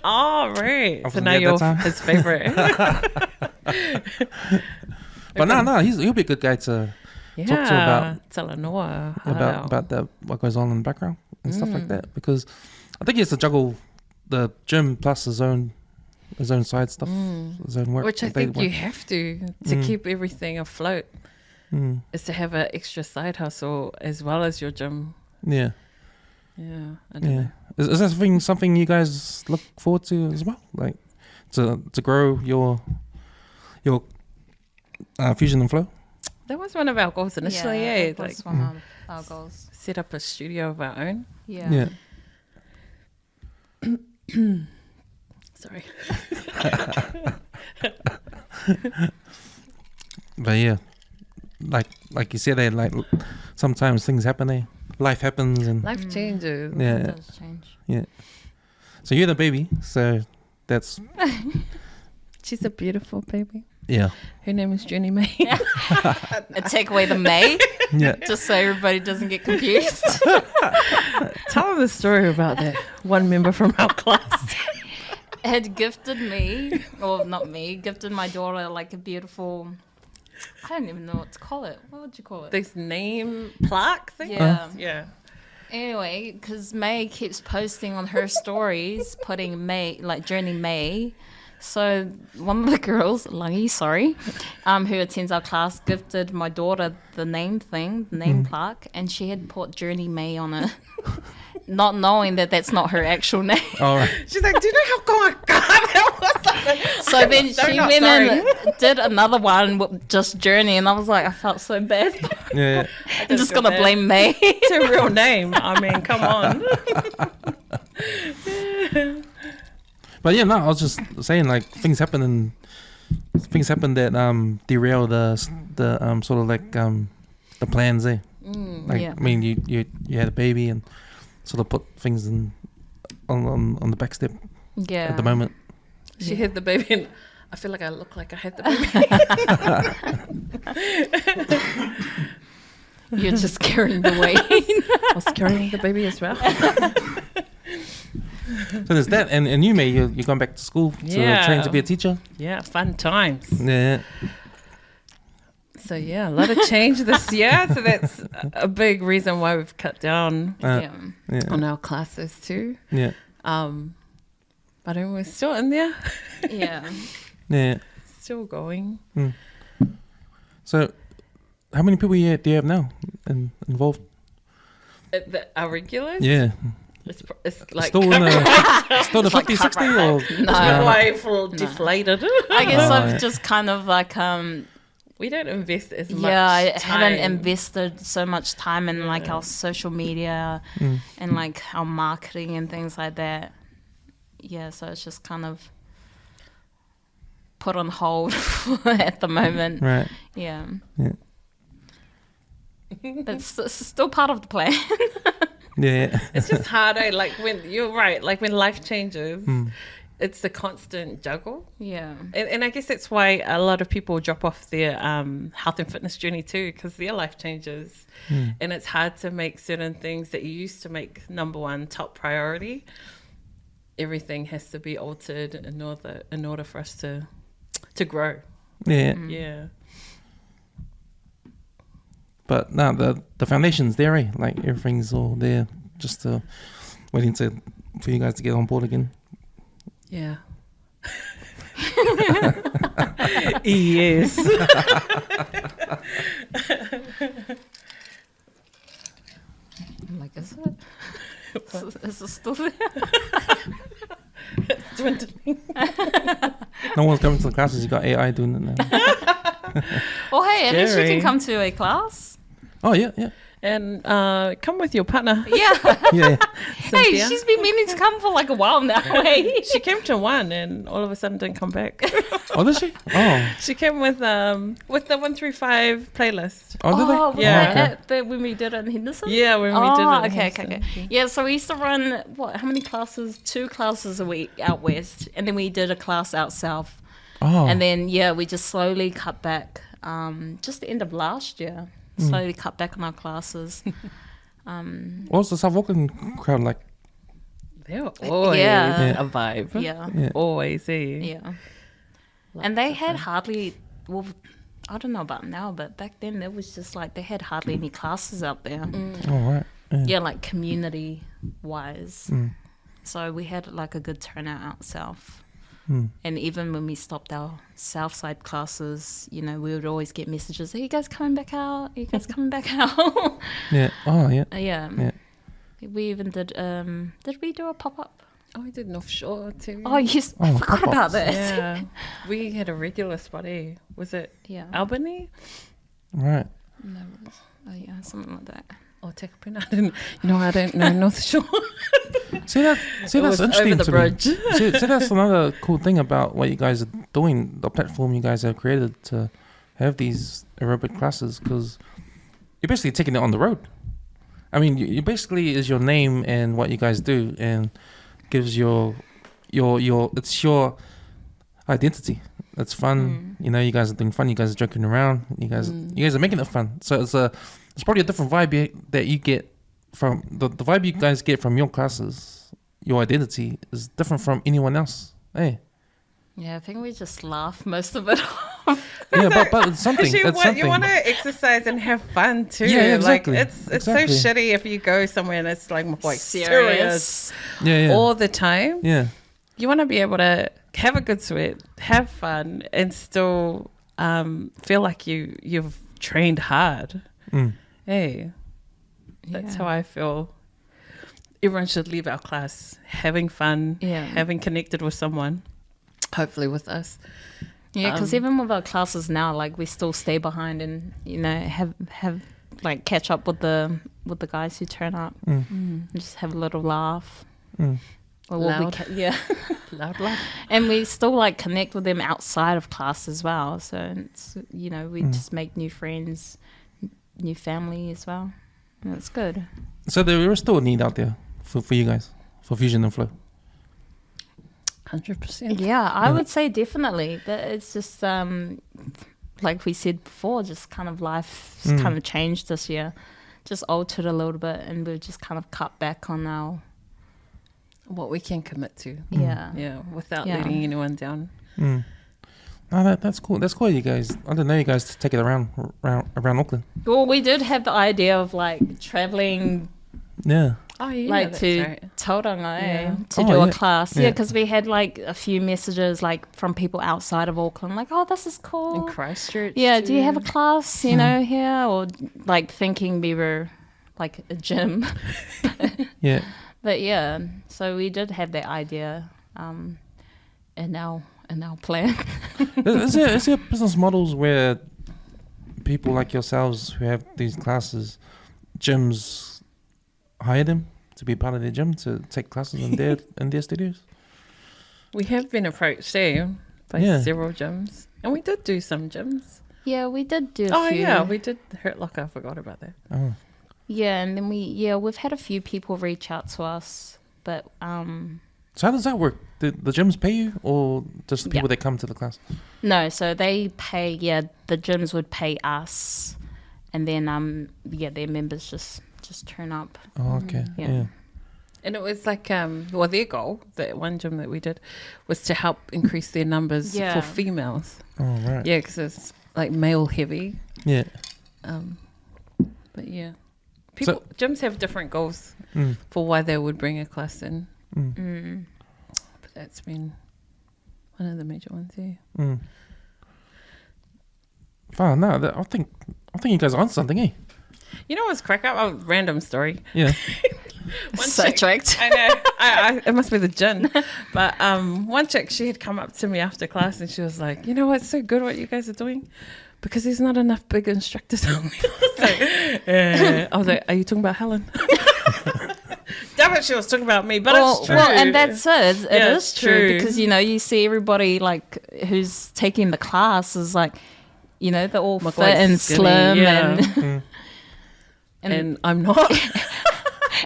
Oh, right. So wasn't now there at you're that time. his favorite. But no, he'll be a good guy to talk to about Talanoa. about what goes on in the background and stuff like that. Because I think he has to juggle the gym plus his own side stuff, his own work. Which I think you have to keep everything afloat. Is to have an extra side hustle as well as your gym. Yeah. Yeah. I don't know. Is that something you guys look forward to as well? Like to grow your Fusion and Flow? That was one of our goals initially, that like was one of our goals. set up a studio of our own. Yeah. Sorry. But yeah, like you said, like sometimes things happen. Life happens, and Life changes. yeah, It does change. yeah. So you're the baby, so that's She's a beautiful baby. yeah, Her name is Jenny May. Take away the May, yeah. just so everybody doesn't get confused. Tell them the story about that one member from our class. Had gifted me, or not me, gifted my daughter like a beautiful, I don't even know what to call it. What would you call it? This name plaque thing? Yeah. Yeah. Anyway, because May keeps posting on her stories, putting May, like Journey May. So one of the girls, Langi, sorry, who attends our class, gifted my daughter the name thing, the name plaque, and she had put Journey May on it, not knowing that that's not her actual name. All right. She's like, do you know how God that was? So then she went and did another one with just Journey, and I was like, I felt so bad. Yeah. I'm just gonna blame May. It's a real name. I mean, come on. But yeah, no, I was just saying like things happen that derail the sort of like the plans there. Like yeah. I mean, you had a baby and sort of put things on the back step Yeah. at the moment. She had the baby, and I feel like I look like I had the baby. You're just carrying the weight. I was carrying the baby as well. So there's that, and you May, you're going back to school to train to be a teacher. Yeah, fun times. Yeah. So yeah, a lot of change this year. So that's a big reason why we've cut down Yeah. on our classes too. Yeah. But we're still in there, Yeah. Yeah. still going. So, how many people do you have now involved? Our regulars? Yeah. It's like Still the It's like 50, cut 60 right or back. No. midwife full deflated. I guess Oh, I've yeah. just kind of like We don't invest as much yeah, I time. haven't invested so much time in like our social media and like our marketing and things like that. Yeah, so it's just kind of put on hold at the moment. right. Yeah. Yeah. That's still part of the plan. Yeah. It's just harder. Like when you're right, like when life changes, it's a constant juggle. Yeah. And I guess that's why a lot of people drop off their health and fitness journey too, because their life changes. And it's hard to make certain things that you used to make number one top priority. Everything has to be altered in order for us to grow. Yeah. Yeah. But no, the foundation's there, eh? Like everything's all there, just waiting for you guys to get on board again. Yeah. Yes. Like I said, is it still there? Dwindling. No one's coming to the classes. You got AI doing it now. Well, hey, at least you Scary. can come to a class. Oh yeah, yeah, And come with your partner. Yeah. yeah. Hey, Cynthia. she's been meaning to come for like a while now. Hey. She came to one and all of a sudden didn't come back. Oh, did she? Oh, She came with the 135 playlist. oh, did Oh, they? Yeah. yeah. At the, when we did it in Henderson? Yeah, when we did it. Oh, in okay. Henderson. Yeah, so we used to run, how many classes? 2 classes a week out west. And then we did a class out south. Oh, And then, we just slowly cut back. Just the end of last year, slowly cut back on our classes. what's the South Auckland crowd like? They're always Yeah. a vibe. Yeah. Yeah. Always, Yeah. And they had hardly, well, I don't know about now, but back then there was just like, they had hardly any classes out there. Oh, right. Yeah, like community wise. Mm. So we had like a good turnout out south. Mm. And even when we stopped our south side classes, we would always get messages, are you guys coming back out? Are you guys coming back out? Yeah. Oh, yeah. Yeah. Yeah. We even did we do a pop-up? Oh, we did North Shore too. Oh, yes. I Oh, forgot about pop-ups. that. Yeah. We had a regular spot, eh? Was it Yeah. Albany? Right. No, oh, yeah, something like that. Or Tekapuna? I don't know North Shore. See It that's was interesting over the to bridge. me. See, that's another cool thing about what you guys are doing. The platform you guys have created to have these aerobic classes, because you're basically taking it on the road. I mean, you basically is your name and what you guys do, and gives your it's your identity. It's fun. You guys are doing fun. You guys are joking around. You guys are making it fun. So it's probably a different vibe that you get from the vibe you guys get from your classes. Your identity is different from anyone else. Hey, Yeah, I think we just laugh most of it off. yeah, but it's something. You It's something. want to exercise and have fun too. Yeah, exactly. Like it's Exactly. so shitty if you go somewhere and it's like serious Yeah, yeah, all the time. yeah. You want to be able to have a good sweat, have fun, and still feel like you've trained hard. Mm. Hey, that's Yeah. how I feel. Everyone should leave our class having fun, Yeah. having connected with someone, hopefully with us. Yeah, because even with our classes now, like we still stay behind and have like catch up with the guys who turn up, and just have a little laugh. Mm. Or we'll be Loud. yeah, Loud laugh. and we still like connect with them outside of class as well. So it's we just make new friends, new family as well. And it's good. So there is still a need out there for you guys for Fusion and Flow. 100%. Yeah, I would say definitely. That it's just like we said before, just kind of life's kind of changed this year, just altered a little bit, and we've just kind of cut back on our What we can commit to. yeah. Without Yeah. letting anyone down. Mm. No, that's cool. That's cool, you guys. I didn't know you guys to take it around Auckland. Well, we did have the idea of like traveling Yeah. Oh, yeah. like that's to right. Tauranga Yeah. to Oh, do a yeah. class. Yeah. Yeah, because we had like a few messages like from people outside of Auckland, like, "Oh, this is cool. In Christchurch. Yeah, do you have a too. class, here?" Or like thinking we were like a gym. Yeah. But yeah, so we did have that idea in our plan. Is there business models where people like yourselves who have these classes, gyms hire them to be part of their gym to take classes in their studios? We have been approached there by Yeah. several gyms. And we did do some gyms. Yeah, we did do a Oh, few. yeah. We did Hurt Locker. I forgot about that. Oh. Yeah, and then we've had a few people reach out to us, but So how does that work? The gyms pay you, or just the people that come to the class? no, so they pay. Yeah, the gyms would pay us, and then their members just turn up. Oh, okay. Yeah. Yeah. And it was like, their goal, that one gym that we did, was to help increase their numbers Yeah. for females. Oh, right. Yeah, because it's like male heavy. Yeah. But yeah. Gyms have different goals Mm. for why they would bring a class in. Mm. But that's been one of the major ones, yeah. Mm. Wow, no, I think you guys are on something, eh? You know what's crack up? Oh, random story. Yeah. One chick- Sidetracked. I know. It must be the gin. But one chick, she had come up to me after class and she was like, "You know what's so good what you guys are doing? because there's not enough big instructors. I was like, are you talking about Helen? Damn it, she was talking about me, but it's true. Well, and that's it. It Yeah, is it's true true. because, you know, you see everybody like who's taking the class is like, you know, they're all Look fit like and skinny, slim yeah. and I'm not.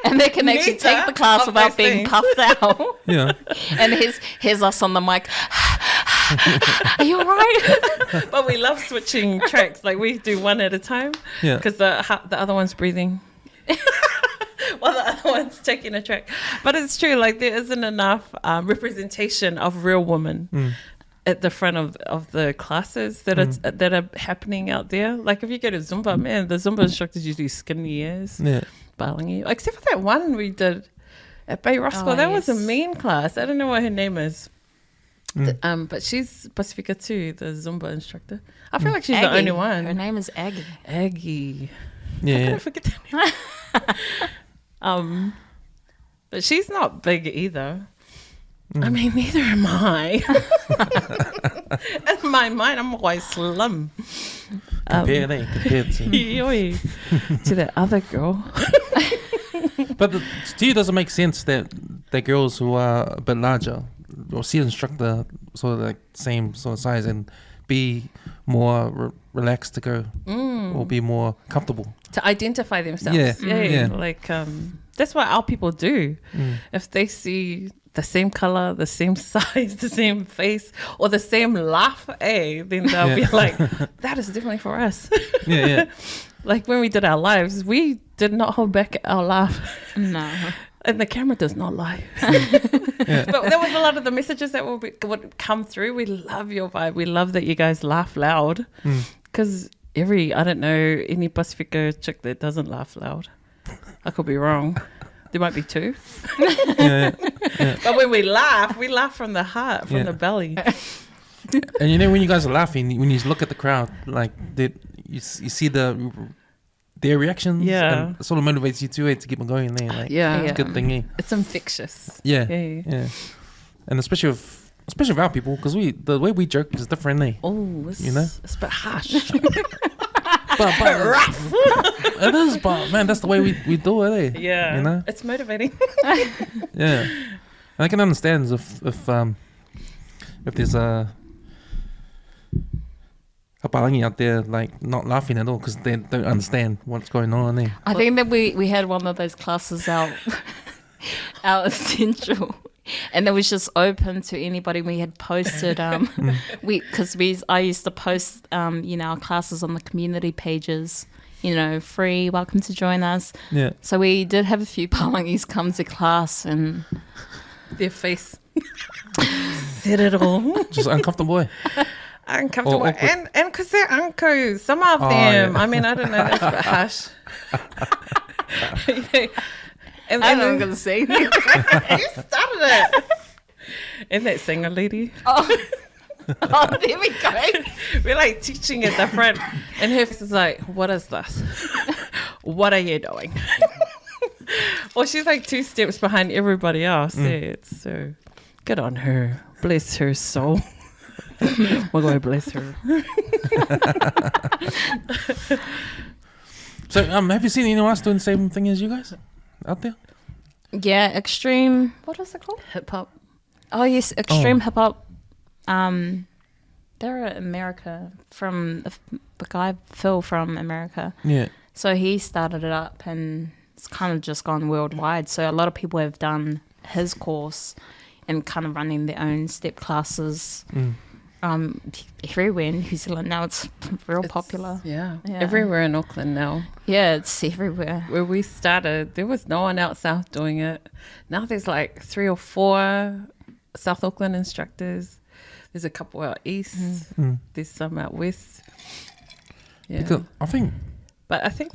and they can actually Neither take the class of without those being things. puffed out. Yeah. And here's us on the mic. Are you all right? But we love switching tracks. Like we do one at a time. Yeah. Because the other one's breathing. While the other one's taking a track. But it's true. Like there isn't enough representation of real women at the front of the classes that are happening out there. Like if you go to Zumba, man, the Zumba instructors usually skinny as. Yeah. Balingi. Except for that one we did at Bay Roscoe. Oh, That was a yes. mean class. I don't know what her name is. But she's Pacifica too, the Zumba instructor. I feel like she's the only one. Her name is Aggie. Aggie. How Yeah. could I forget that name? But she's not big either. I mean, neither am I. In my mind, I'm quite slim. Compared to. To that other girl. But to you, does it make sense that the girls who are a bit larger or see an instructor sort of like same sort of size and be more relaxed to go or be more comfortable? To identify themselves. Yeah. Yeah. Yeah. Like, that's what our people do. If they see the same color, the same size, the same face, or the same laugh, then they'll be like, that is definitely for us. Yeah, yeah. Like when we did our lives, we did not hold back our laugh. No. And the camera does not lie. Yeah. But there was a lot of the messages that would come through. We love your vibe. We love that you guys laugh loud. Because I don't know any Pacifica chick that doesn't laugh loud. I could be wrong. There might be two. Yeah. But when we laugh from the heart, from the belly. And you know, when you guys are laughing, when you look at the crowd, like you see their reactions, Yeah. and it sort of motivates you to keep on going there. Like, Yeah. it's a good thing, eh? It's infectious. Yeah, Yeah. And especially with our people, because the way we joke is different, eh? Oh, it's, You know? it's a bit harsh. But rough. It is, but man, that's the way we do it, eh? Yeah. You know? It's motivating. Yeah. And I can understand if there's a palangi out there like not laughing at all because they don't understand what's going on there. I think that we had one of those classes out Central, and it was just open to anybody. We had posted I used to post our classes on the community pages, free, welcome to join us. Yeah. So we did have a few palangis come to class, and Their face said it all. Just uncomfortable. Uncomfortable. Or awkward. And because they're uncles, some of them. Yeah. I mean, I don't know, that's a bit harsh. And I'm then not going to say anything. you started it. And that singer lady. Oh, there we go. We're like teaching at the front. And her face is like, what is this? What are you doing? Well, she's like 2 steps behind everybody else. Yeah, so good on her. Bless her soul. We're going to bless her. So have you seen anyone else doing the same thing as you guys out there? Yeah, extreme. What is it called? Hip hop. Oh yes, extreme hip hop. They're in America from the guy Phil from America. Yeah. So he started it up, and it's kind of just gone worldwide. So a lot of people have done his course and kind of running their own step classes. Everywhere in New Zealand now. It's real popular. Yeah. Yeah. Everywhere in Auckland now. Yeah, it's everywhere. Where we started, there was no one out south doing it. Now there's like 3 or 4 South Auckland instructors. There's a couple out east. There's some out west. Yeah. Because I think But I think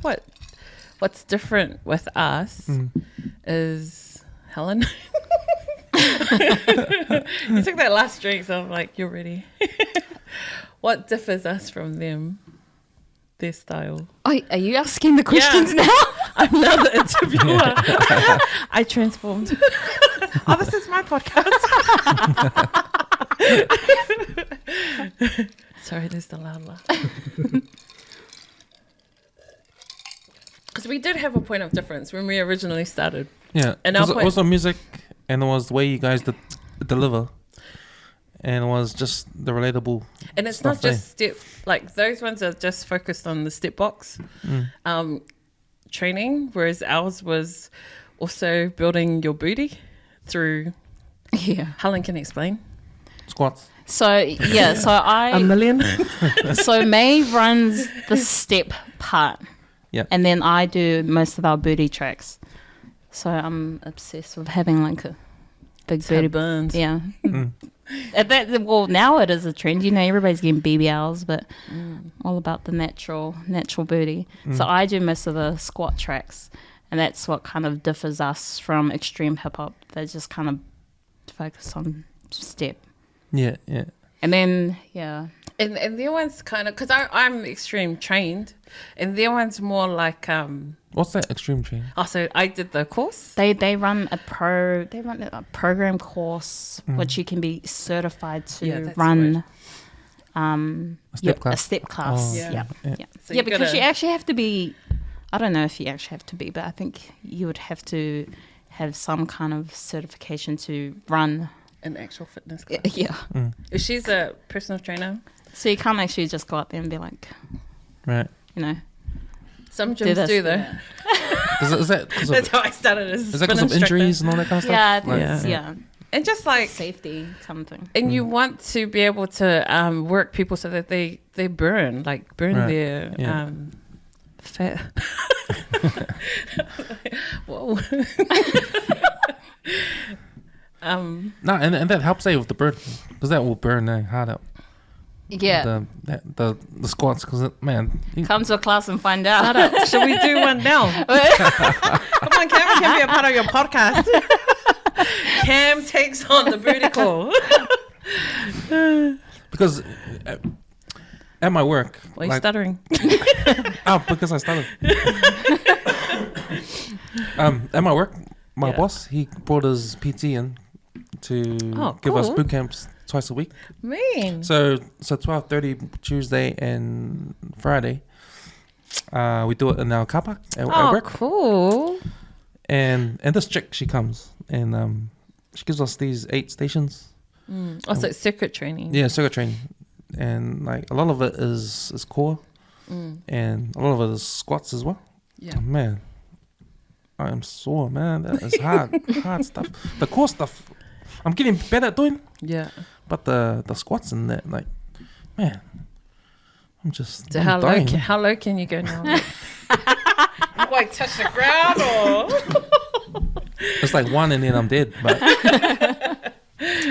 what's different with us is Helen. You took that last drink, so I'm like, you're ready. What differs us from them? Their style. Oh, are you asking the questions now? I'm now the interviewer. I transformed. Oh, this is my podcast. Sorry, there's the loud laugh. Because we did have a point of difference when we originally started. Yeah, And because our it was the music, and it was the way you guys deliver, and it was just the relatable. And it's stuff not just step, like those ones are just focused on the step box training, whereas ours was also building your booty through. Yeah. Helen can explain. Squats. So yeah, so A million. so May runs the step part. Yep. And then I do most of our booty tracks. So I'm obsessed with having like a big booty. Burns. Yeah. Well, now it is a trend. You know, everybody's getting BBLs, but all about the natural booty. So I do most of the squat tracks, and that's what kind of differs us from extreme hip hop. They just kind of focus on step. Yeah. And then, yeah. And their one's kind of, because I'm extreme trained, and their one's more like, What's that extreme train? so I did the course. They run a program course which you can be certified to run A step class. a step class. Oh, Yeah. So you Because gotta- you actually have to be, I don't know if you actually have to be, but I think you would have to have some kind of certification to run. An actual fitness class. Yeah. She's a personal trainer. So you can't actually just go out there and be like, Right. you know, Some do gyms this. do though. Is that because That's of, how I started as is that 'cause of injuries and all that kind of stuff? Yeah, I think Like- it's, yeah, And just like, safety something. and you want to be able to work people so that they burn Right. their Yeah. fat. Whoa. No, and that helps with the burn, because that will burn the heart out. Yeah. The squats, because man, Come to a class and find out. Should we do one now? Come on, Cam can be a part of your podcast. Cam takes on the booty call. because at my work, Why are you stuttering? because I started. At my work, my boss, he brought his PT in to give us cool. boot camps twice a week. Mean. So 12:30 Tuesday and Friday. We do it in our car park at work. Cool. And this chick, she comes and she gives us these 8 stations. So it's circuit training. Yeah, circuit training, and like a lot of it is core, and a lot of it is squats as well. Yeah. Oh, man, I am sore, man. That is hard stuff. The core stuff, I'm getting better at doing, Yeah. but the squats and that, like, man, I'm just So I'm how dying. low can you go now? Like touch the ground or? It's like 1 and then I'm dead.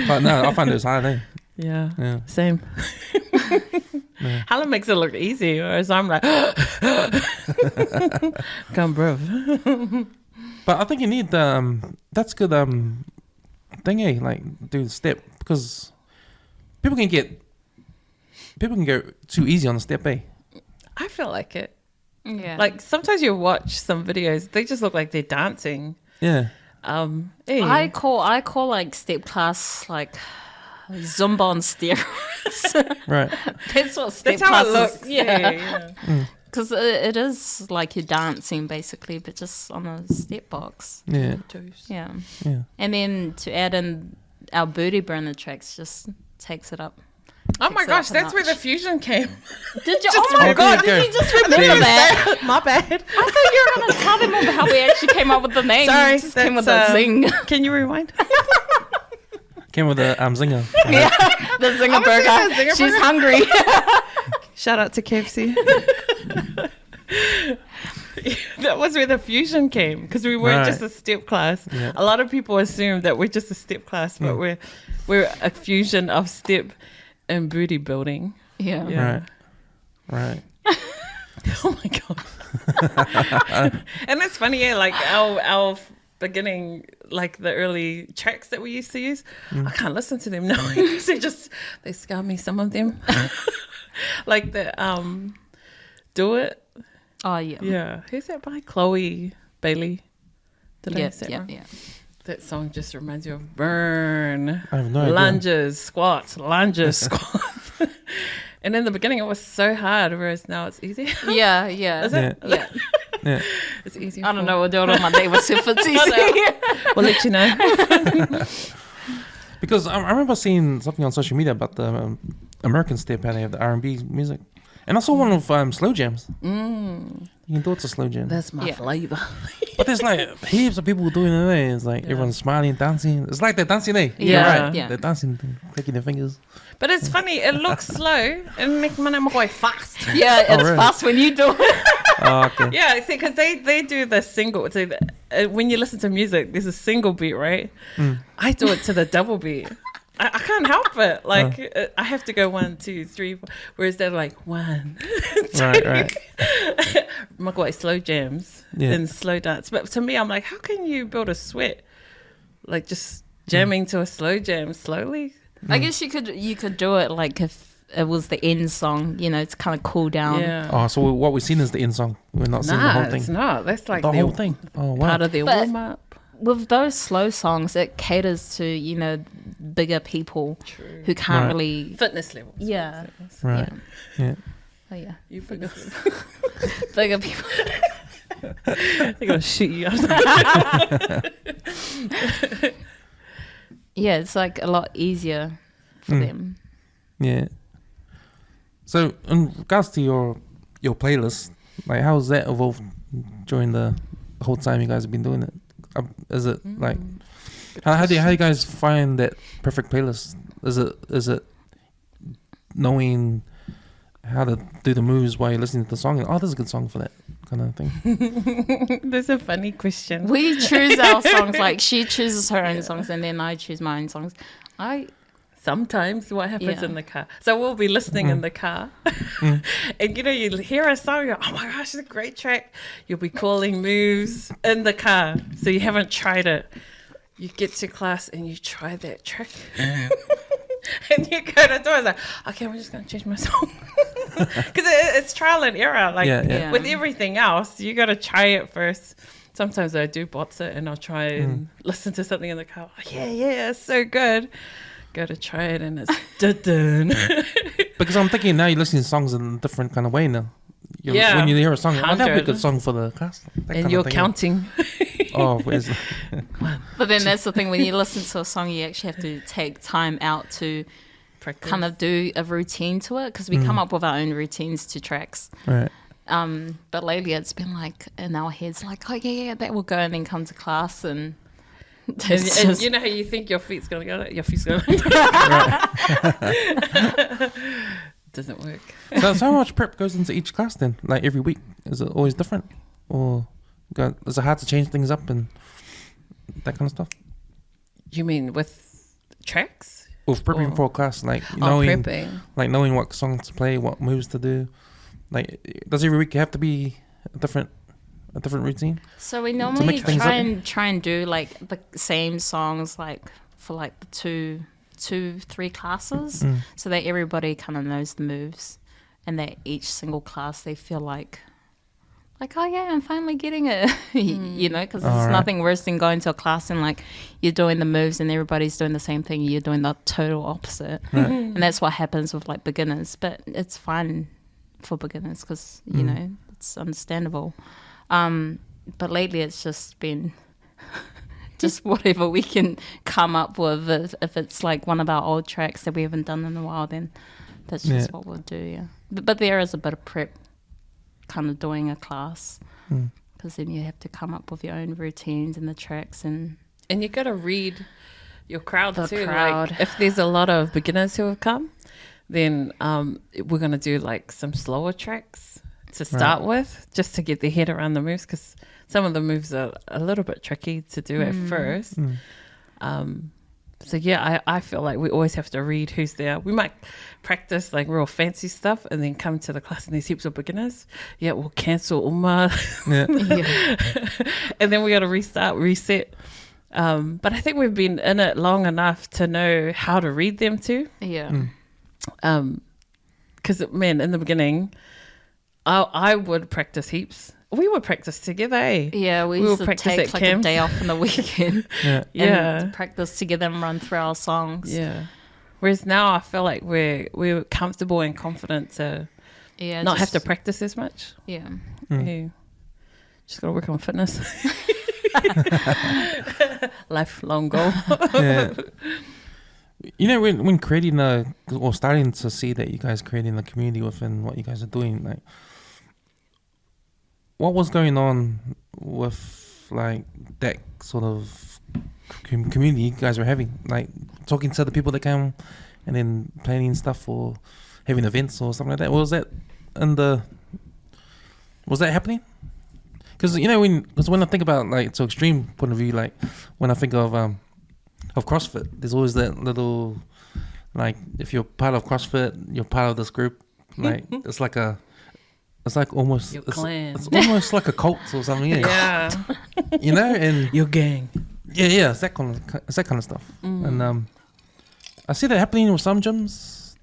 But no, I find it's hard. Eh? Yeah. Yeah. Same. Helen makes it look easy, whereas I'm like, come, bro. But I think you need that's good thing, like do the step, because people can go too easy on the step, eh? I feel like it. Yeah. Like sometimes you watch some videos, they just look like they're dancing. Yeah. I call like step class like Zumba on steroids. Right. That's what step That's how class it looks. is. Yeah. Yeah. Because it is like you're dancing basically, but just on a step box. Yeah. Yeah. Yeah. And then to add in our booty burner tracks just takes it up. Oh my Takes it gosh, up a that's where the notch. fusion came. Did you? Just Oh my there god! you go. Did you just remember that? My bad. I thought you were gonna tell them about how we actually came up with the name. Sorry, You just came with a that's, zing. Can you rewind? Came with a zinger. Yeah, the zinger gonna say burger. the zinger She's burger. hungry. Shout out to KFC. That was where the fusion came, because we weren't Right. just a step class. Yeah. A lot of people assume that we're just a step class, but we're a fusion of step and booty building. Yeah. Yeah. Right. Oh my god. And it's funny, yeah, like our beginning, like the early tracks that we used to use, I can't listen to them now. They scar me, some of them. Like the Do It. Oh yeah. Yeah. Who's that by? Chloe Bailey. Did I Yeah. say it Yeah. wrong? Yeah. That song just reminds you of burn. I have no idea. Lunges, squats, lunges, squats. And in the beginning, it was so hard, whereas now it's easy. Yeah, yeah. Is it? Yeah. Yeah. It's easy. I don't know. We'll do it on Monday with Sifitzi. We'll let you know. Because I remember seeing something on social media about the American step, how they have the R&B music. And I saw one of slow jams. You can do it to slow jam. That's my Yeah. flavor. But there's like heaps of people doing it. Eh? It's like everyone's smiling, dancing. It's like they're dancing, eh? You're Yeah. right. Yeah. They're dancing, clicking their fingers. But it's funny. It looks slow and make my name quite fast. Yeah, it's really? fast when you do it. Oh, okay. Yeah, see, because they do the single. So when you listen to music, there's a single beat, right? I do it to the double beat. I can't help it. Like I have to go 1, 2, 3, 4, whereas they're like 1, 2. Right. My God, slow jams and slow dance. But to me, I'm like, how can you build a sweat? Like just jamming to a slow jam slowly. I guess you could do it like if it was the end song, you know, it's kind of cool down. Yeah. Oh, so what we've seen is the end song. We're not seeing the whole thing. It's not. That's like The their whole thing. Oh, wow. part of their But- warm up. With those slow songs, it caters to, you know, bigger people who can't Right. really. Fitness levels. Yeah. Right. Yeah. Oh, yeah. You bigger. Bigger people. They're gonna shoot you. Yeah, it's like a lot easier for them. Yeah. So, in regards to your playlist, like, how's that evolved during the whole time you guys have been doing it? Is it like how do you guys find that perfect playlist? Is it knowing how to do the moves while you're listening to the song? And, oh, this is a good song for that kind of thing. That's a funny question. We choose our songs, like she chooses her own songs and then I choose my own songs. Sometimes what happens Yeah. in the car. So we'll be listening in the car. And you know, you hear a song, you're, oh my gosh, it's a great track. You'll be calling moves in the car. So you haven't tried it. You get to class and you try that track. And you go to the door, it's like, okay, I'm just going to change my song. Because it's trial and error. Like Yeah. with everything else, you got to try it first. Sometimes I do bots it and I'll try and listen to something in the car. Oh, yeah, it's so good. Go to try it and it's dun. Because I'm thinking now you're listening to songs in a different kind of way now. Yeah. When you hear a song, oh, that'd be a 100. good song for the class. That kind And of you're thing. counting. Oh, where's But then that's the thing, when you listen to a song, you actually have to take time out to Practice. kind of do a routine to it, because we come up with our own routines to tracks. right? But lately it's been like in our heads, like, oh yeah, that will go, and then come to class and it's And just, you know how you think your feet's going to go? Your feet's going to Doesn't work. So how much prep goes into each class then? Like every week? Is it always different? Or is it hard to change things up and that kind of stuff? You mean with tracks? With prepping Or- for a class, like Oh, knowing prepping. what songs to play, what moves to do. Like, does every week have to be a different routine? so we normally mix things try and do like the same songs like for like the three classes, so that everybody kind of knows the moves, and that each single class they feel like, oh yeah, I'm finally getting it. You know, because there's Alright. nothing worse than going to a class and like you're doing the moves and everybody's doing the same thing, you're doing the total opposite. And that's what happens with like beginners, but it's fine for beginners because you know it's understandable. But lately it's just been just whatever we can come up with. If it's like one of our old tracks that we haven't done in a while, then that's just what we'll do. Yeah, but there is a bit of prep kind of doing a class, because then you have to come up with your own routines and the tracks and And you got to read your crowd The too. crowd. Like, if there's a lot of beginners who have come, then we're going to do like some slower tracks to start with, just to get their head around the moves, because some of the moves are a little bit tricky to do at first. So yeah, I feel like we always have to read who's there. We might practice like real fancy stuff and then come to the class and there's heaps of beginners. Yeah, we'll cancel Uma. Yeah. And then we got to reset. But I think we've been in it long enough to know how to read them too. yeah. Because man, in the beginning, I would practice heaps. We would practice together, eh? Yeah, we We used will to practice take at like a camps. day off on the weekend Yeah. Yeah. and practice together and run through our songs. Yeah. Whereas now I feel like we're comfortable and confident to not have to practice as much. Yeah. Yeah. Just got to work on fitness. Lifelong goal. Yeah. You know, when creating or starting to see that you guys creating a community within what you guys are doing, like, what was going on with like that sort of community you guys were having, like talking to the people that come and then planning stuff or having events or something like that? Was that happening? Because you know, when I think about like to extreme point of view, like when I think of CrossFit, there's always that little, like, if you're part of CrossFit, you're part of this group. Like it's like almost Your clan. It's almost like a cult or something. Yeah. You know, and your gang. Yeah, it's that kind of stuff. And I see that happening with some gyms.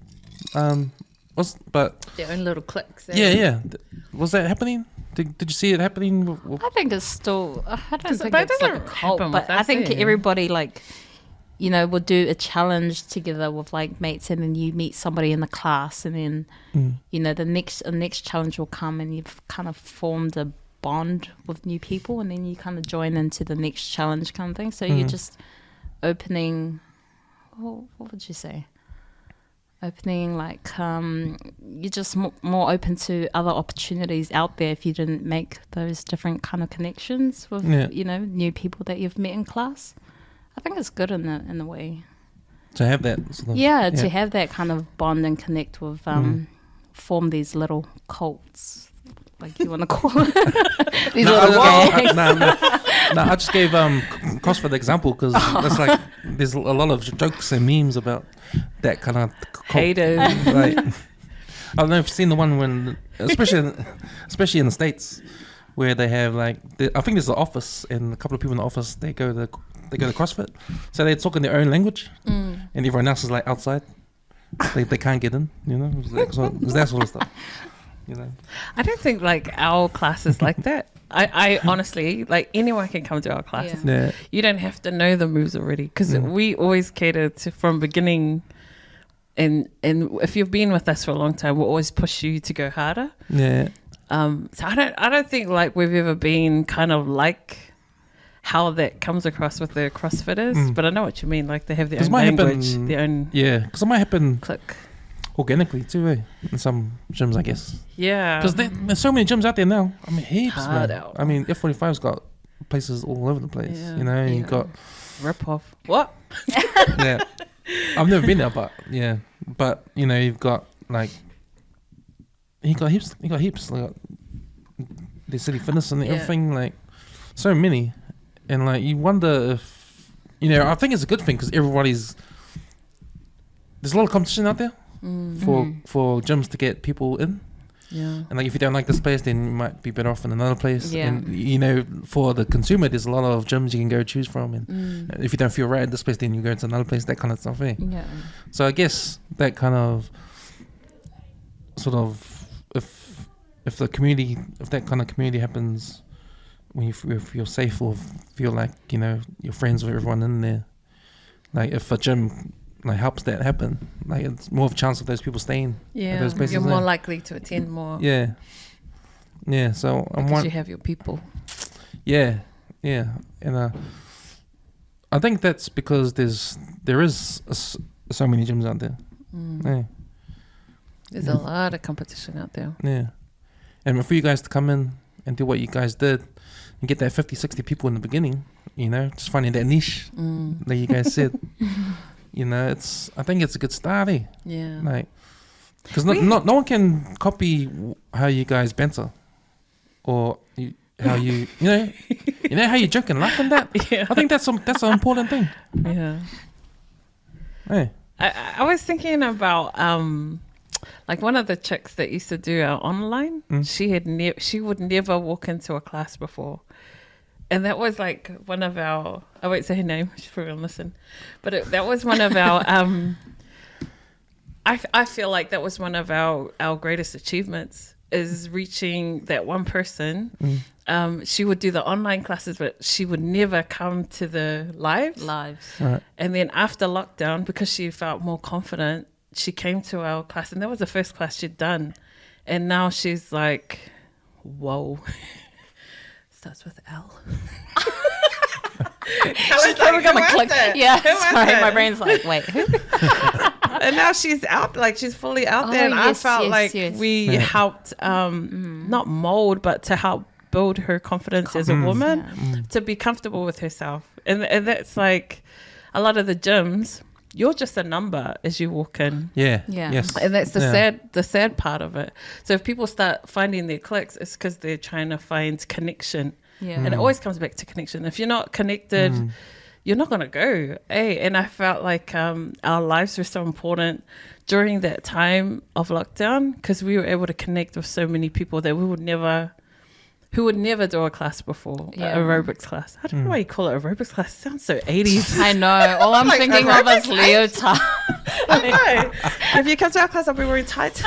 But Their own little cliques. yeah. Was that happening? Did you see it happening? I think it's still. I don't think but it it's like a doesn't cult, happen but with I us, think eh? everybody like, you know, will do a challenge together with like mates, and then you meet somebody in the class, and then you know the next challenge will come, and you've kind of formed a bond with new people, and then you kind of join into the next challenge kind of thing. So you're just opening. What would you say? Opening, like, you're just more open to other opportunities out there if you didn't make those different kind of connections with, you know, new people that you've met in class. I think it's good in a way. To have that sort of, to have that kind of bond and connect with, form these little cults, like you want to call it. These little gangs. I just gave CrossFit the example because that's like there's a lot of jokes and memes about that kind of haters. Like, I don't know if you've seen the one when, especially in the States, where they have like I think there's an office and a couple of people in the office they go to CrossFit, so they talk in their own language, and everyone else is like outside. They can't get in, you know. It's that sort of stuff. You know, I don't think like our class is like that. I honestly, like, anyone can come to our class. Yeah. You don't have to know the moves already because we always cater to from beginning. And if you've been with us for a long time, we'll always push you to go harder. Yeah. So I don't think like we've ever been kind of like how that comes across with the CrossFitters, but I know what you mean. Like they have their own language, their own because it might happen click. Organically too, in some gyms, I guess. Yeah. Because there's so many gyms out there now. I mean, heaps, Hard man. out. I mean, F45's got places all over the place. You know, you got rip off. What? Yeah. I've never been there, but you know, you've got like he got heaps like the City Fitness and everything, like so many, and like you wonder if, you know, I think it's a good thing because there's a lot of competition out there. For gyms to get people in. Yeah. And like if you don't like this place, then you might be better off in another place. Yeah. And you know, for the consumer, there's a lot of gyms you can go choose from. And if you don't feel right at this place, then you go to another place, that kind of stuff. Yeah. So I guess that kind of sort of if that kind of community happens when you feel safe or feel like, you know, you're friends with everyone in there. Like if a gym like helps that happen, like it's more of a chance of those people staying at those places. You're more likely to attend more. Yeah. So because you have your people. Yeah, and I think that's because there is so many gyms out there. Yeah. There's a lot of competition out there. Yeah, and for you guys to come in and do what you guys did and get that 50-60 people in the beginning, you know, just finding that niche like you guys said. You know, I think it's a good start, eh? Yeah. Like, because no one can copy how you guys banter, or how you know how you joke and laugh and that. Yeah. I think that's an important thing. Yeah. Hey. I was thinking about like one of the chicks that used to do our online. She would never walk into a class before. And that was like one of our, I won't say her name, she's probably going to listen. But that was one of our, I feel like that was one of our greatest achievements, is reaching that one person she would do the online classes, but she would never come to the lives. Right. And then after lockdown, because she felt more confident, she came to our class, and that was the first class she'd done. And now she's like, whoa. Starts with L. She's never gonna click. Yeah, sorry, my brain's like, wait, who? And now she's out, like she's fully out there. And I felt like we helped, not mold, but to help build her confidence as a woman, to be comfortable with herself. And that's like a lot of the gyms, you're just a number as you walk in. Yeah. Yes. And that's the sad part of it. So if people start finding their clicks, it's because they're trying to find connection. Yeah. And it always comes back to connection. If you're not connected, you're not going to go. And I felt like our lives were so important during that time of lockdown, because we were able to connect with so many people that who would never do a class before, aerobics class. I don't know why you call it aerobics class. It sounds so 80s. I know. All I'm thinking of is leotard. I know. If you come to our class, I'll be wearing tights.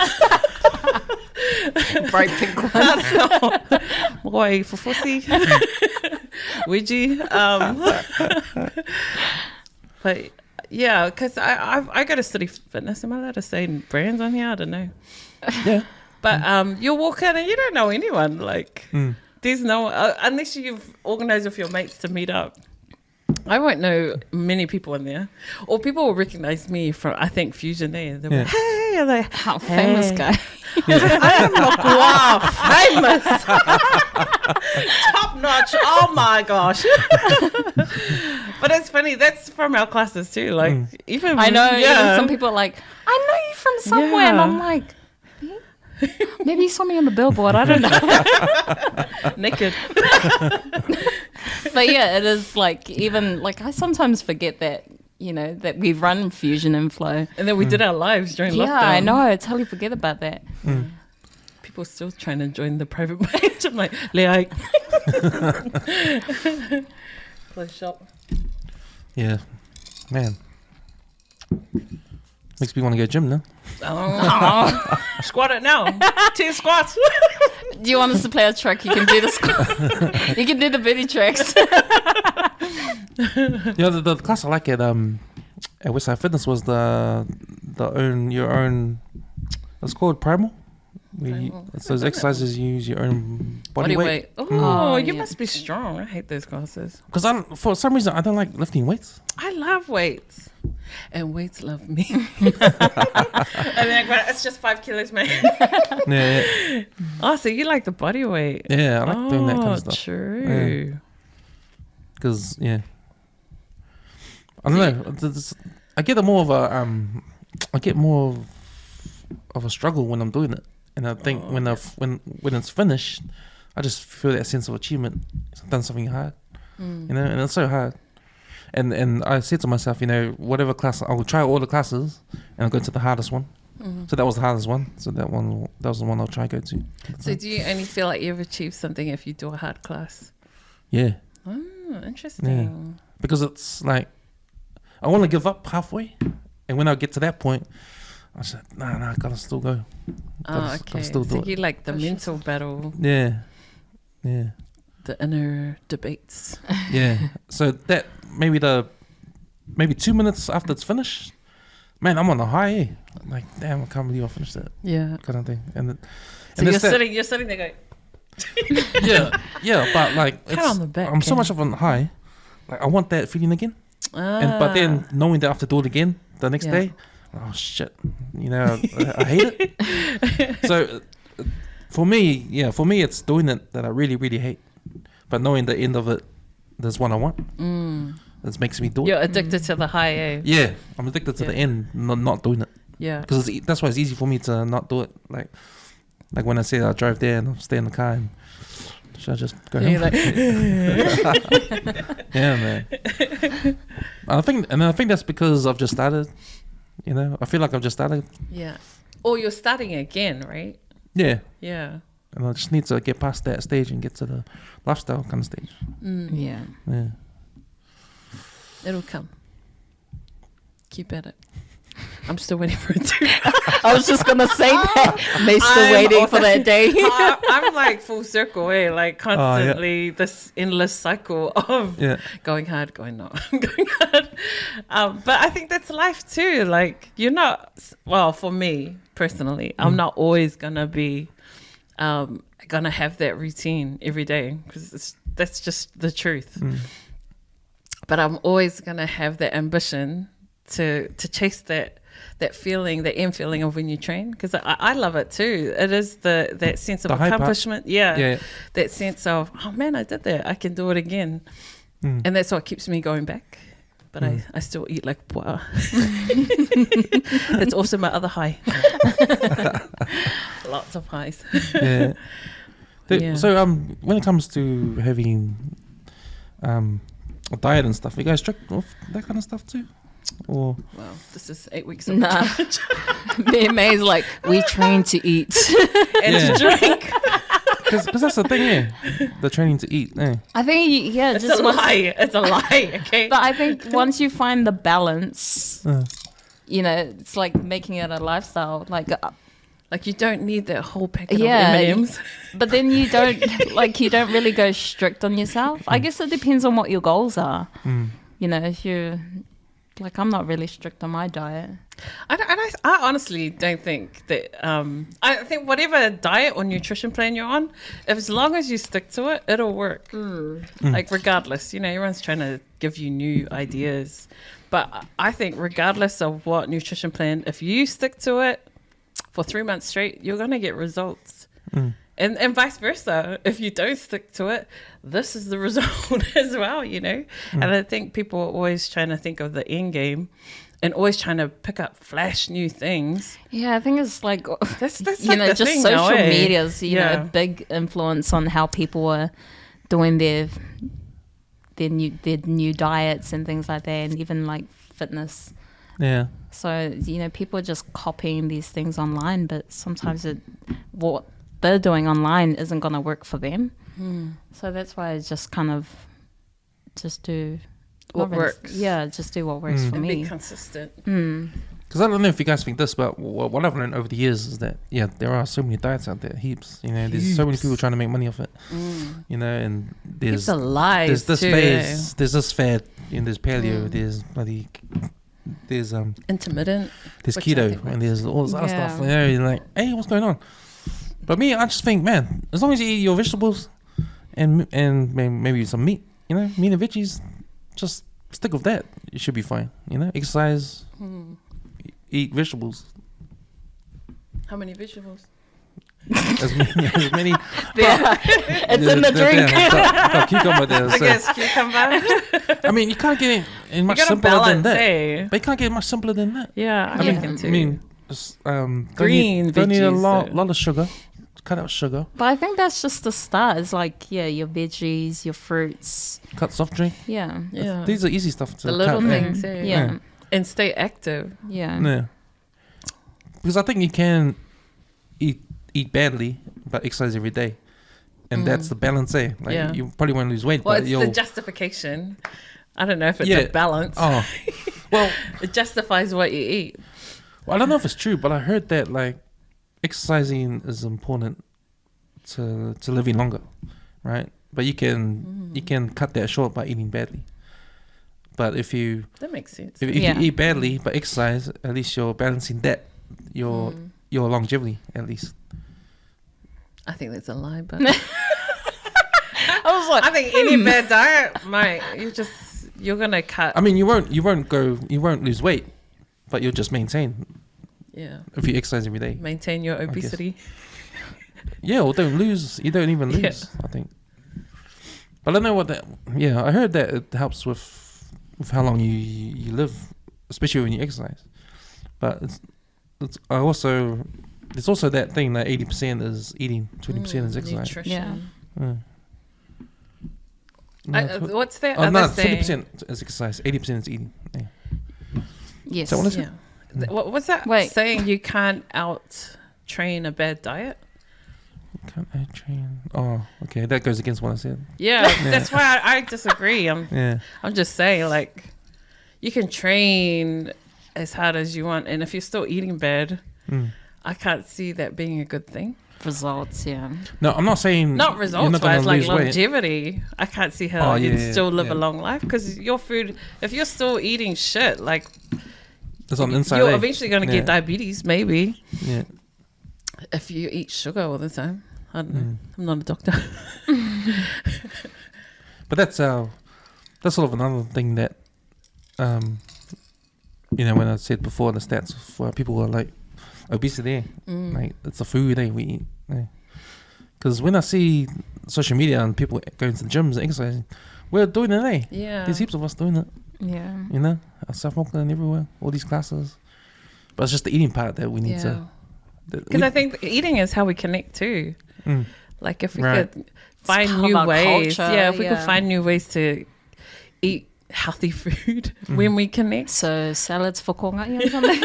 Bright pink ones. Boy, for fussy. Ouija. But yeah, because I go to study fitness. Am I allowed to say brands on here? I don't know. Yeah. But you walk in and you don't know anyone. Like, there's no, unless you've organised with your mates to meet up. I won't know many people in there. Or people will recognise me from, I think, Fusion there. They're like, hey. I'm like, how famous guy. I am like, wow, famous. Top notch. Oh my gosh. But it's funny. That's from our classes too. Like, even I know. Even some people are like, I know you from somewhere. And I'm like, maybe you saw me on the billboard. I don't know. Naked. But yeah, it is like, even like I sometimes forget that, you know, that we run Fusion and Flow. And then we did our lives during lockdown. Yeah, I know. I totally forget about that. People are still trying to join the private page. I'm like, like, close shop. Yeah. Man. Makes me want to go gym now. Oh. Squat it now. 2 squats. Do you want us to play a track? You can do the squat. You can do the booty tracks. Yeah, the class I like at West Auckland Fitness was your own. It's called Primal. It's those exercises you use your own body weight. Oh, you must be strong. I hate those classes. Because for some reason I don't like lifting weights. I love weights. And weights love me. And then it's just 5 kilos, man. Yeah. Oh, so you like the body weight? Yeah, I like doing that kind of stuff. True. Because I don't know. I get more of a struggle when I'm doing it, and I think when it's finished, I just feel that sense of achievement. I've done something hard, you know, and it's so hard. And I said to myself, you know, whatever class, I will try all the classes and I'll go to the hardest one. So that was the hardest one. So that was the one I'll try to go to. So do you only feel like you've achieved something if you do a hard class? Yeah. Oh, interesting. Yeah. Because it's like, I want to give up halfway. And when I get to that point, I said, nah, I gotta still go. Gotta still do it. You like the mental battle. Yeah. Yeah. The inner debates. Yeah. So that maybe 2 minutes after it's finished, man, I'm on a high. Eh? I'm like, damn, I can't believe I finished that. Yeah. Kind of thing. So you're sitting there going. yeah, but like on the back, I'm so much of a high. Like I want that feeling again. But then knowing that I have to do it again the next day, oh shit, you know, I hate it. So for me, it's doing it that I really, really hate. But knowing the end of it, there's one I want. That makes me do it. You're addicted to the high, eh? Yeah, I'm addicted to the end, not doing it. Yeah. Because that's why it's easy for me to not do it. Like when I say I drive there and I'll stay in the car and should I just go home? Like yeah, man. I think that's because I've just started. You know, I feel like I've just started. Yeah. Or you're starting again, right? Yeah. Yeah. And I just need to get past that stage and get to the lifestyle kind of stage. Yeah. It'll come. Keep at it. I'm still waiting for it to. I was just gonna say that. They're still waiting for that day. I'm like full circle, like constantly this endless cycle of going hard, going not, going hard. But I think that's life too. Like you're not, well, for me personally, I'm not always gonna be gonna have that routine every day because that's just the truth. But I'm always gonna have that ambition to chase that feeling, the end feeling of when you train, because I love it too. It is that sense of accomplishment. Yeah. That sense of, oh man, I did that. I can do it again. And that's what keeps me going back. But I still eat like wow. That's also my other high. Lots of highs. So when it comes to having a diet and stuff, you guys strict with that kind of stuff too? Or well, this is 8 weeks of nah. Me and May's like, we train to eat and to drink. Because that's the thing, the training to eat. I think, it's just a lie. It's a lie, okay? But I think once you find the balance, it's like making it a lifestyle. Like you don't need that whole packet of M&Ms. But then you don't really go strict on yourself. I guess it depends on what your goals are. If you're like, I'm not really strict on my diet. I honestly don't think that. I think whatever diet or nutrition plan you're on, as long as you stick to it, it'll work. Like regardless, everyone's trying to give you new ideas, but I think regardless of what nutrition plan, if you stick to it for 3 months straight, you're gonna get results. And vice versa. If you don't stick to it, this is the result as well, And I think people are always trying to think of the end game and always trying to pick up flash new things. Yeah, I think it's like, that's just thing, social media's, a big influence on how people are doing their new diets and things like that, and even like fitness. Yeah. So, people are just copying these things online, but sometimes what they're doing online isn't going to work for them. So that's why I just kind of just do what works. Yeah, just do what works for me. Be consistent. Because I don't know if you guys think this, but what I've learned over the years is that, there are so many diets out there, heaps. There's so many people trying to make money off it. And there's a lie. There's this phase, there's this fad, there's paleo, there's bloody... There's intermittent, there's keto, and there's all this other stuff. You're like, hey, what's going on? But me, I just think, man, as long as you eat your vegetables and maybe some meat, meat and veggies, just stick with that. You should be fine. Exercise, eat vegetables. How many vegetables? As many. It's in the drink. Got cucumber there. I guess cucumber. I mean, you can't get it much simpler than that. But you can't get much simpler than that. Yeah, I reckon too. I mean, green don't need a veggies, lot of sugar. Cut out sugar. But I think that's just the start. It's like, your veggies, your fruits. Cut soft drink. Yeah. These are easy stuff to the little cut. things. Yeah. And stay active. Yeah. Because I think you can eat badly, but exercise every day. And that's the balance, Like you probably won't lose weight, well, but it's the justification. I don't know if it's a balance. Oh. Well, it justifies what you eat. Well, I don't know if it's true, but I heard that like exercising is important to living longer, right? But you can cut that short by eating badly. But if you makes sense. If you eat badly but exercise, at least you're balancing that your longevity at least. I think that's a lie, but I was like, I think any bad diet you're gonna cut. I mean, you won't lose weight, but you'll just maintain. Yeah. If you exercise every day, maintain your obesity. Yeah, or don't lose. You don't even lose. I think. But I don't know what that. Yeah, I heard that it helps with how long you live, especially when you exercise. But it's also that thing that 80% is eating, 20% is exercise. Nutrition. Yeah. What's that? Oh, no, 20% is exercise, 80% is eating. Yeah. Yes. Is that what it is? Yeah. What was that saying? You can't out train a bad diet. Can't I train? Oh, okay. That goes against what I said. Yeah. That's why I disagree. I'm just saying, like, you can train as hard as you want, and if you're still eating bad, I can't see that being a good thing. Results, yeah. No, I'm not saying Not you're results not gonna wise, like lose weight. longevity. I can't see how you can still live a long life, because your food, if you're still eating shit, like It's on the inside. you're eventually going to get diabetes, maybe. Yeah. If you eat sugar all the time. I don't know. I'm not a doctor. But that's sort of another thing that, when I said before the stats for people who are like obesity, like it's the food we eat. Because when I see social media and people going to the gyms and exercising, we're doing it, Yeah. There's heaps of us doing it, Yeah. South Auckland, everywhere, all these classes. But it's just the eating part that we need to. Because I think eating is how we connect too. Like if we could find part new of our ways, culture, if we could find new ways to eat healthy food when we connect, So salads for kongai or something.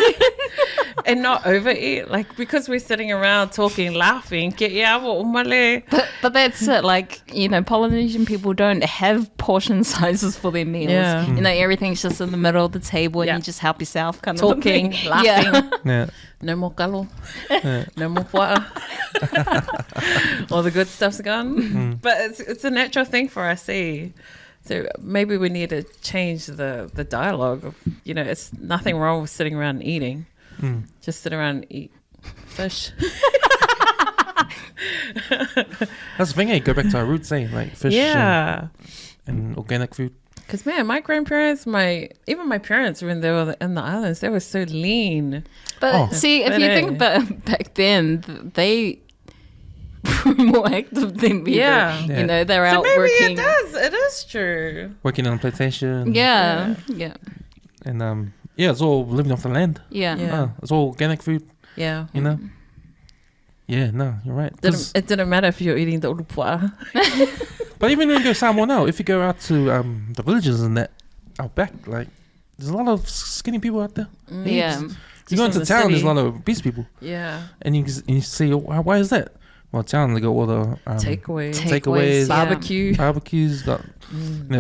and not overeat. Like because we're sitting around talking, laughing, But that's it. Like, Polynesian people don't have portion sizes for their meals. Yeah. Everything's just in the middle of the table and you just help yourself kind of talking, thing. laughing. Yeah. No more kalo, no more pua'a. All the good stuff's gone. But it's a natural thing for us, So maybe we need to change the dialogue of, it's nothing wrong with sitting around and eating. Just sit around and eat fish. That's the thing, go back to our roots, like fish and organic food. Because, man, my grandparents, even my parents, when they were in the islands, they were so lean. But see, if you think about back then, they were more active than we were. They're out maybe working. it is true. Working on plantation. Yeah. And it's all living off the land. Yeah. It's all organic food, Yeah. Yeah, no, you're right. It didn't matter if you're eating the urupua. But even when you go Samoa now, if you go out to the villages and that out back, like there's a lot of skinny people out there. Yeah. You go into the town, there's city. a lot of obese people, Yeah. and you see, why is that? Well, town they got all the Takeaways. Yeah. Barbecues. got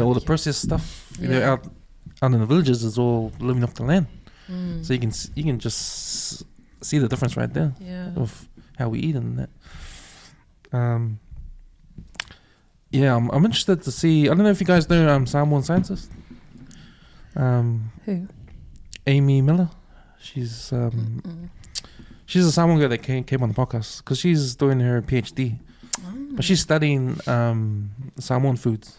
all the processed stuff. Out in the villages is all living off the land, so you can just see the difference right there of how we eat and that. I'm interested to see. I don't know if you guys know Samoan scientist. Who? Amy Miller. She's she's a Samoan girl that came on the podcast because she's doing her PhD, but she's studying Samoan foods.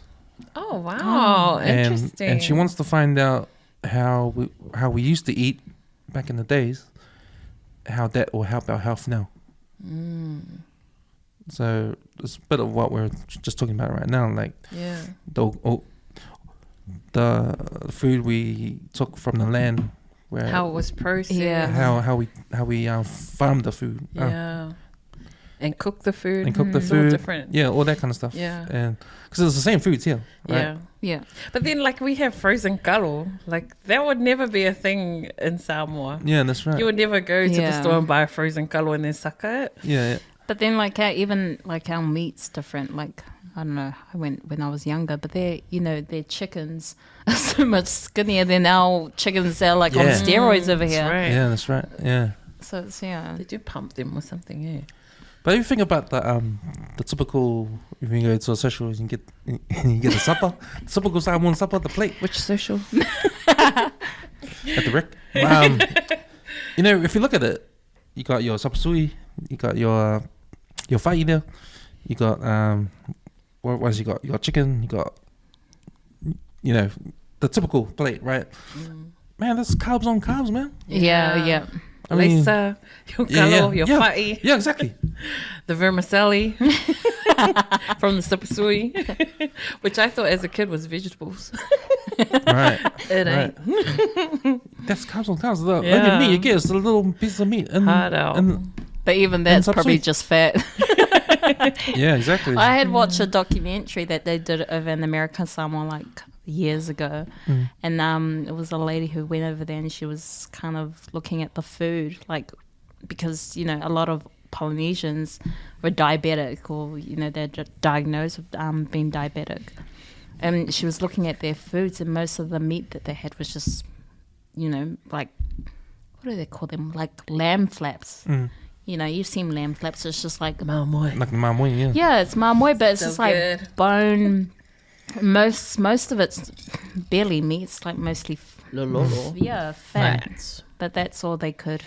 Oh wow! Interesting. And she wants to find out how we used to eat back in the days, how that will help our health now. So it's a bit of what we're just talking about right now, like the food we took from the land, where how it was processed. how we farmed the food, and cook the food. and cook the It's all food, different. all that kind of stuff. Yeah. And because it's the same foods here, right? Yeah. But then, like, we have frozen kalo. Like, that would never be a thing in Samoa. Yeah, that's right. You would never go to the store and buy a frozen kalo and then saka it. Yeah. But then, our meat's different. Like, I don't know, when I was younger, but their chickens are so much skinnier than our chickens. They're on steroids over here. Right. Yeah, that's right. Yeah. So it's They do pump them or something, But if you think about the typical, if you go to a social and you get a supper, typical Samoan supper, the plate Which social? at the rec. If you look at it, you got your sapasui, you got your whai there, you got what else you got? You got chicken, you got the typical plate, right? Man, that's carbs on carbs, man. Yeah. I mean, Lisa, your kalo, your whai, Yeah, exactly. the vermicelli from the sapasui, which I thought as a kid was vegetables. Right. It ain't. That's carbs on carbs. The only meat you get is a little piece of meat. Hard out. But even that's probably sapasui. just fat. Yeah, exactly. I had watched a documentary that they did over in America Samoa like years ago, and it was a lady who went over there and she was kind of looking at the food, like, because a lot of Polynesians were diabetic, or they're diagnosed with being diabetic, and she was looking at their foods, and most of the meat that they had was just you know, like, what do they call them? Like lamb flaps. You know, you've seen lamb flaps. It's just like Mamoe. Like mamoe, yeah. yeah, it's mamoe, but it's So just like good. bone. Most of it's barely meat. It's like mostly Lololo. yeah, fat. Fats. But that's all they could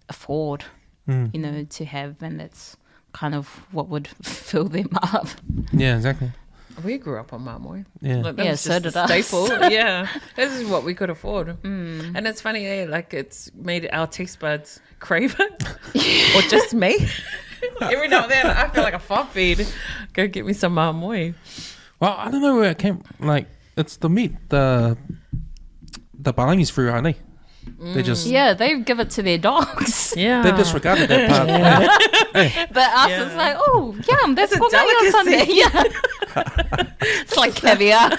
afford, you know, to have, and that's kind of what would fill them up. Yeah, exactly. We grew up on mamoe. Yeah. Like, that Yeah, was so just did a us. staple. Yeah, this is what we could afford. And it's funny, like it's made our taste buds crave it, or just me. Every now and then, I feel like a fop feed. Go get me some mamoe. Well, I don't know where it came. Like, it's the meat, the Palangi's fruit, aren't they? They just Yeah, they give it to their dogs. Yeah, they disregarded that part. But us, Yeah. it's like, oh, yum, that's It's a what on Sunday. delicacy. Yeah. It's like caviar.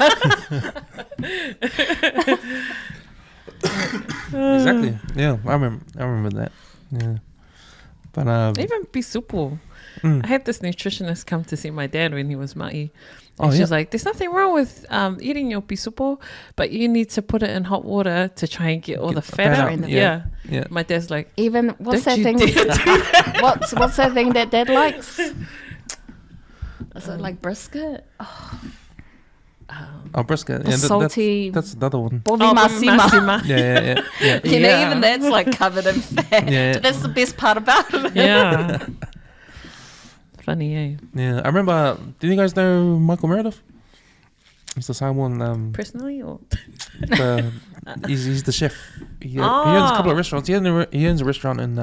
Exactly. Yeah, I remember that. Yeah, but Even bisupo. I had this nutritionist come to see my dad when he was ma'i. Oh, And yeah. she's like, there's nothing wrong with eating your bisupo, but you need to put it in hot water to try and get all Get the the fat fat out. out, Yeah. yeah. My dad's like, Even, what's Don't that you thing? dare What's that thing that Dad likes? Is it like brisket? oh, brisket. The Yeah, salty that's another one. bovi oh, masima. masima. Yeah. You know, Yeah. even that's like covered in fat. Yeah. But that's the best part about it. Yeah. Funny, eh? Yeah, I remember. Do you guys know Michael Meredith? He's the Simon. Personally, or He's the chef. He owns a couple of restaurants. He owns a restaurant in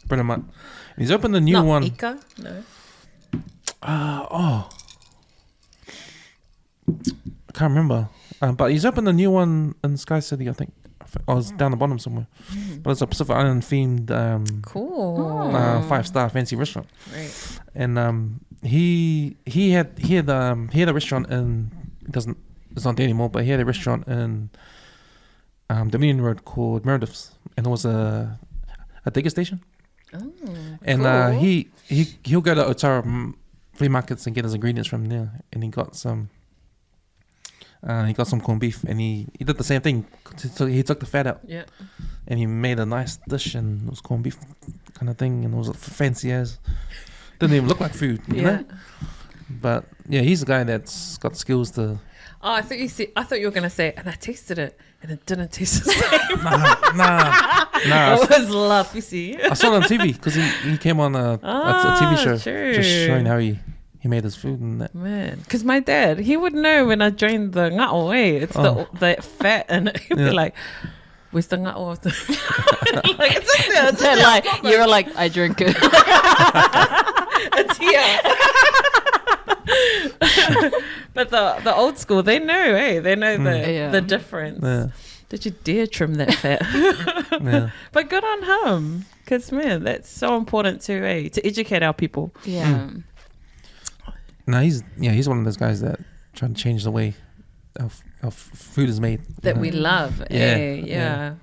Brennamut. He's opened a new not one. Ika? No. I can't remember. But he's opened a new one in Sky City, I think. Or it's down the bottom somewhere. But it's a Pacific Island themed Cool. 5-star fancy restaurant. Right. And he had a restaurant in it's not there anymore, but he had a restaurant in Dominion Road called Meredith's, and it was a digger station. Oh, And cool. he'll go to Otara flea markets and get his ingredients from there. And he got some corned beef, and he did the same thing. So he took the fat out, Yeah. and he made a nice dish, and it was corned beef kind of thing, and it was fancy as. Didn't even look like food, you know. But yeah, he's a guy that's got skills to. Oh, I thought you were gonna say, and I tasted it, and it didn't taste the same. Nah. It was lovely. I saw it on TV because he came on a TV show, true. just showing how he made his food and that. Man, because my dad, he would know when I joined the nga'o, it's the fat, and he'd be like, where's the nga'o? Like, it's in there. It's in And there. like, you were like, I drink it. It's here. But the old school, they know, they know the difference. Yeah. Did you dare trim that fat? Yeah. But good on him, because man, that's so important too, to educate our people. Yeah. No, he's one of those guys that trying to change the way our food is made. That we love. Yeah. Yeah.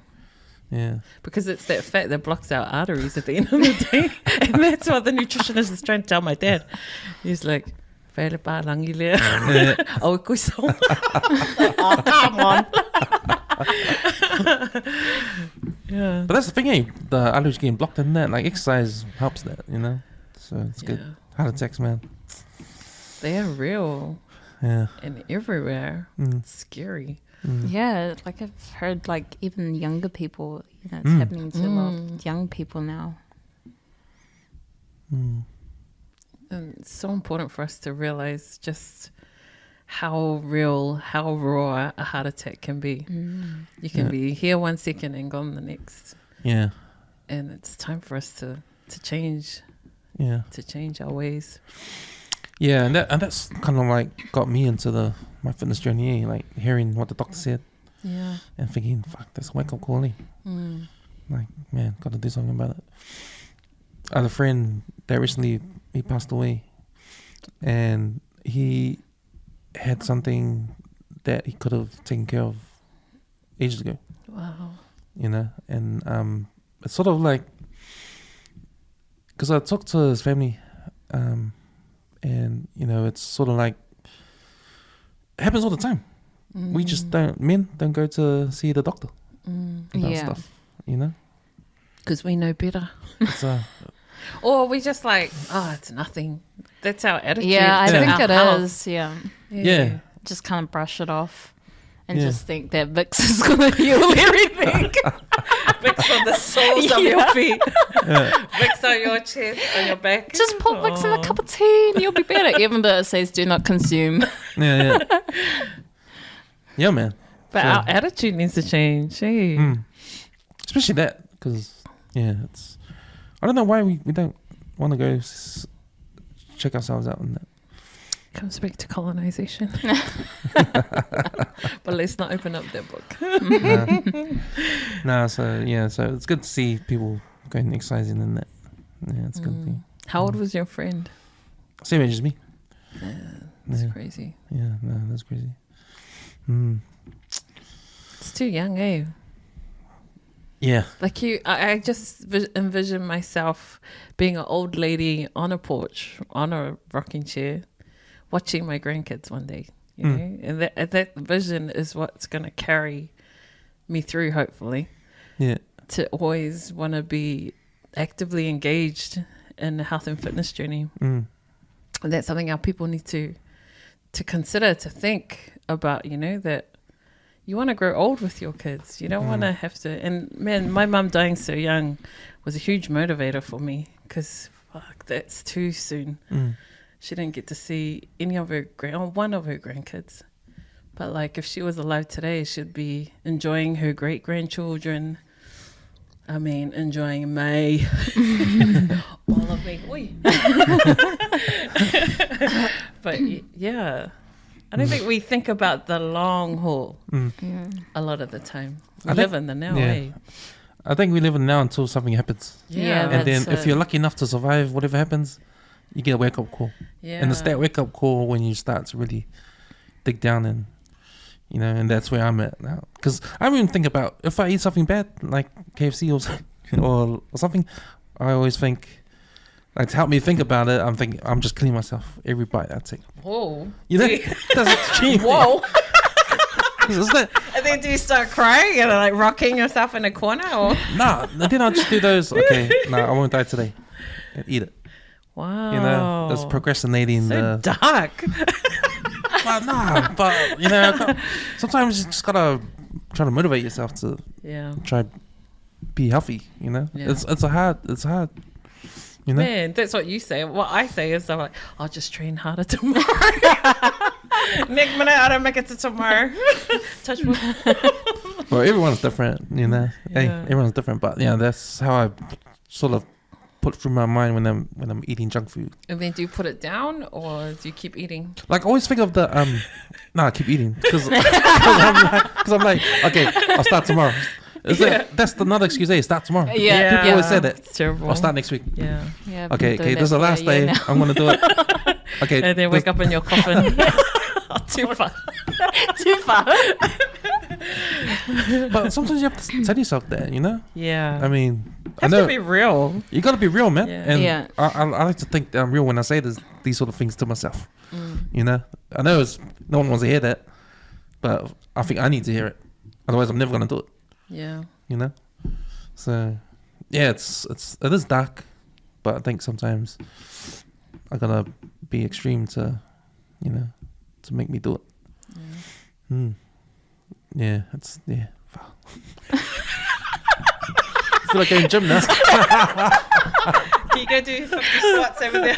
Yeah. Because it's that fat that blocks our arteries at the end of the day. And that's what the nutritionist is trying to tell my dad. He's like, "Vele pa langi le." Oh, ko so. Oh, come on. Yeah. But that's the thing, the arteries getting blocked in that. Like exercise helps that, you know. So it's good. Heart attacks, man. They are real Yeah. and everywhere. It's scary. Yeah, like I've heard, like even younger people, you know, it's happening to a lot of young people now. And it's so important for us to realize just how real, how raw a heart attack can be. You can be here 1 second and gone the next. Yeah. And it's time for us to change, Yeah. to change our ways. Yeah, and that's kind of like got me into my fitness journey, like hearing what the doctor said Yeah. and thinking, fuck, that's a wake up call. Like, man, got to do something about it. I had a friend that recently, he passed away, and he had something that he could have taken care of ages ago, Wow. you know, and it's sort of like, because I talked to his family, and, you know, it's sort of like, it happens all the time. We just men don't go to see the doctor. about stuff, you know? Because we know better. It's, Or we just like, oh, it's nothing. That's our attitude. Yeah, I to think our it health. is. Yeah. yeah. Just kind of brush it off and Yeah. just think that Vicks is going to heal everything. Vicks on the soles of your feet. Vicks on your chest, on your back. Just put Vicks in a cup of tea and you'll be better, even though it says do not consume. Yeah. Yeah, man. But Sure. our attitude needs to change. Hey. Especially that, because, it's... I don't know why we don't want to go check ourselves out on that. Comes back to colonization. But let's not open up that book. So it's good to see people going exercising in that. Yeah, it's a good thing. How old was your friend? Same age as me. That's Yeah. crazy. Yeah, no, that's crazy. It's too young, eh? Yeah. Like I just envision myself being an old lady on a porch, on a rocking chair, watching my grandkids one day, you know? And that vision is what's going to carry me through, hopefully, Yeah. to always want to be actively engaged in the health and fitness journey. And that's something our people need to consider, to think about, you know, that you want to grow old with your kids. You don't want to have to. And man, my mum dying so young was a huge motivator for me, because fuck, that's too soon. She didn't get to see any of her one of her grandkids. But like, if she was alive today, she'd be enjoying her great grandchildren. I mean, enjoying May, all of me. Oi. But yeah. I don't think we think about the long haul a lot of the time. We live in the now, eh? I think we live in now until something happens. Yeah, And then that's if you're lucky enough to survive whatever happens, you get a wake-up call. Yeah. And it's that wake-up call when you start to really dig down and, you know, and that's where I'm at now. Because I don't even think about, if I eat something bad, like KFC or something, I always think, like, to help me think about it, I'm just killing myself every bite I take. Whoa. You know, that's extreme. Whoa. Is that? And then do you start crying and like rocking yourself in a corner? Or? Nah, then I'll just do those. Okay, I won't die today. And eat it. Wow. You know, that's procrastinating. So dark. But you know, sometimes you just gotta try to motivate yourself to try be healthy. You know, it's hard. You know? Man, that's what you say. What I say is, I'm like, I'll just train harder tomorrow. Next minute, I don't make it to tomorrow. Touch wood. Well, everyone's different, you know. Hey, everyone's different, but yeah, that's how I sort of put through my mind when I'm eating junk food. And then do you put it down or do you keep eating? Like, I always think of the I keep eating because I'm like, okay, I'll start tomorrow. That's another excuse. Hey, start tomorrow. Yeah, people always say that. It's terrible. I'll start next week. Yeah. Okay. This is the last day. Now. I'm gonna do it. Okay. And then wake up in your coffin. Too far. Too far. But sometimes you have to tell yourself that, you know. Yeah. I mean, have to be real. You gotta be real, man. Yeah. And I like to think that I'm real when I say these sort of things to myself. You know, I know no one wants to hear that, but I think I need to hear it. Otherwise, I'm never gonna do it. Yeah. You know. So, yeah, it is dark, but I think sometimes I gotta be extreme to, you know, to make me do it. Yeah. I feel like going gym now. Can you go do 50 squats over there?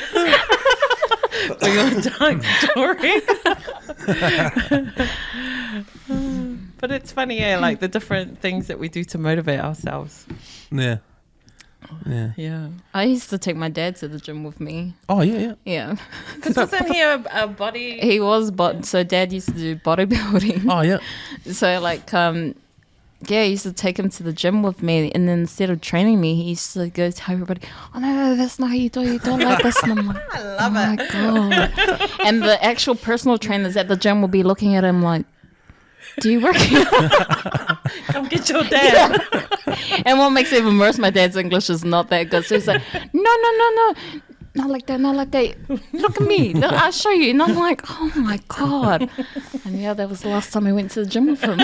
For your dark story. But it's funny, like the different things that we do to motivate ourselves. Yeah. I used to take my dad to the gym with me. Oh, yeah. Yeah. Because isn't he a body? He was, so Dad used to do bodybuilding. Oh, yeah. So like, I used to take him to the gym with me, and then instead of training me, he used to go tell everybody, "Oh no, that's not how you do it. You don't like this." And I'm like, I love my God. And the actual personal trainers at the gym will be looking at him like, "Do you work here?" Come get your dad. Yeah. And what makes it even worse, my dad's English is not that good. So he's like, no. Not like that. Look at me. Look, I'll show you. And I'm like, oh my God. And that was the last time I went to the gym with him.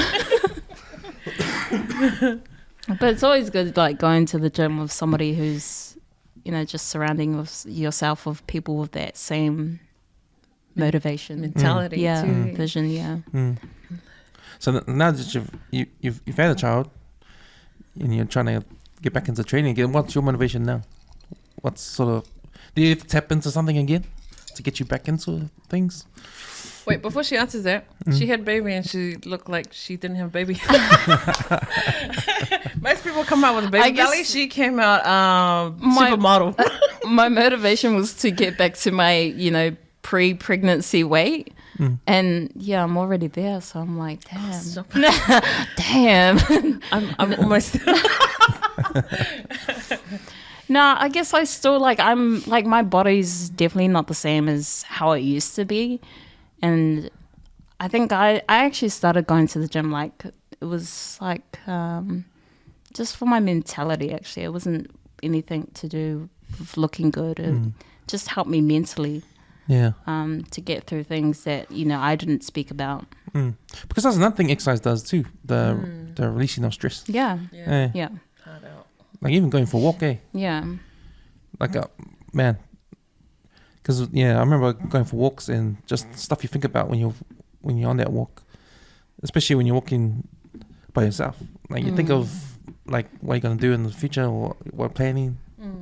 But it's always good, like going to the gym with somebody who's, you know, just surrounding yourself with people with that same motivation, mentality, too. vision. Yeah. So now that you've had a child and you're trying to get back into training again, what's your motivation now? What's sort of, do you have to tap into something again to get you back into things? Wait, before she answers that, she had baby and she looked like she didn't have a baby. Most people come out with a baby belly. She came out supermodel. My motivation was to get back to my, you know, pre-pregnancy weight. And yeah, I'm already there. So I'm like, damn. Damn. I'm almost... No, I guess I still I'm like, my body's definitely not the same as how it used to be. And I think I actually started going to the gym, like, it was like just for my mentality, actually. It wasn't anything to do with looking good. It just helped me mentally to get through things that, you know, I didn't speak about. Because that's another thing exercise does too, the releasing of stress. Yeah. Hard out. Like even going for a walk, Yeah. Like, man, because I remember going for walks and just stuff you think about when you're on that walk, especially when you're walking by yourself. Like you think of like what you're gonna do in the future or what planning.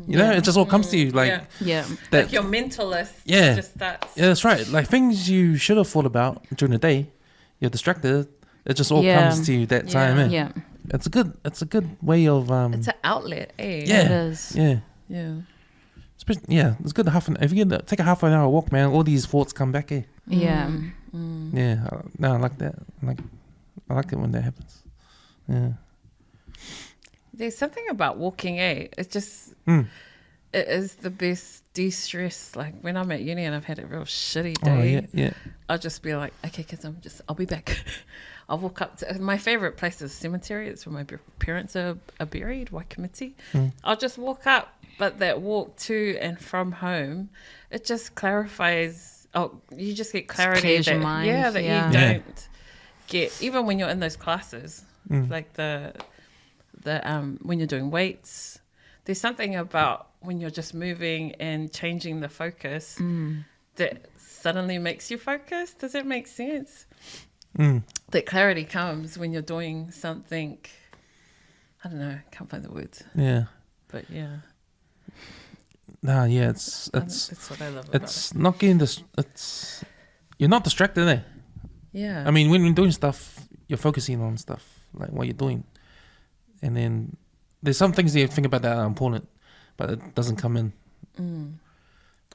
You know, it just all comes to you like that, like your mental list. Just starts. Yeah, that's right. Like things you should have thought about during the day, you're distracted. It just all comes to you that time. Yeah. It's a good way of it's an outlet, eh? Yeah. It is. Yeah. Especially, it's good if you can take a half an hour walk, man, all these thoughts come back, eh? Yeah. Yeah. No, I like that. I like it when that happens. Yeah. There's something about walking, eh? It's just it is the best de-stress. Like when I'm at uni and I've had a real shitty day, I'll just be like, okay, kids, I'll be back. I'll walk up to my favorite place is a cemetery. It's where my parents are buried, Waikimiti. I'll just walk up, but that walk to and from home, it just clarifies. Oh, you just get clarity your mind. That you don't get even when you're in those classes, like the when you're doing weights. There's something about when you're just moving and changing the focus that suddenly makes you focus. Does it make sense? That clarity comes when you're doing something. I don't know. I can't find the words. Yeah. But yeah. Nah, yeah. It's that's what I love about it. It's not getting this. You're not distracted, eh? Yeah. I mean, when you're doing stuff, you're focusing on stuff like what you're doing, and then there's some things that you think about that are important, but it doesn't come in.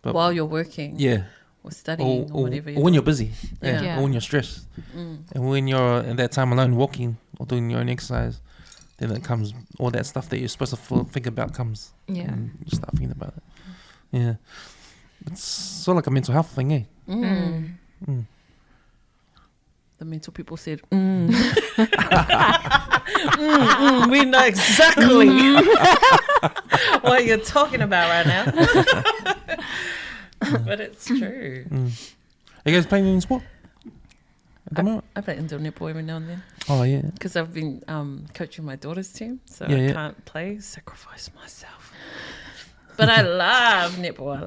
But while you're working. Yeah. Or studying or whatever. Or when you're busy. Yeah. Or when you're stressed. And when you're in that time alone walking or doing your own exercise, then it comes, all that stuff that you're supposed to think about comes. Yeah. And you start thinking about it. Yeah. It's sort of like a mental health thing, eh? The mental people said, we know exactly what you're talking about right now. But it's true. Are you guys playing any sport at the moment? I play indoor netball every now and then. Oh, yeah. Because I've been coaching my daughter's team, so I can't play, sacrifice myself. But I love netball. I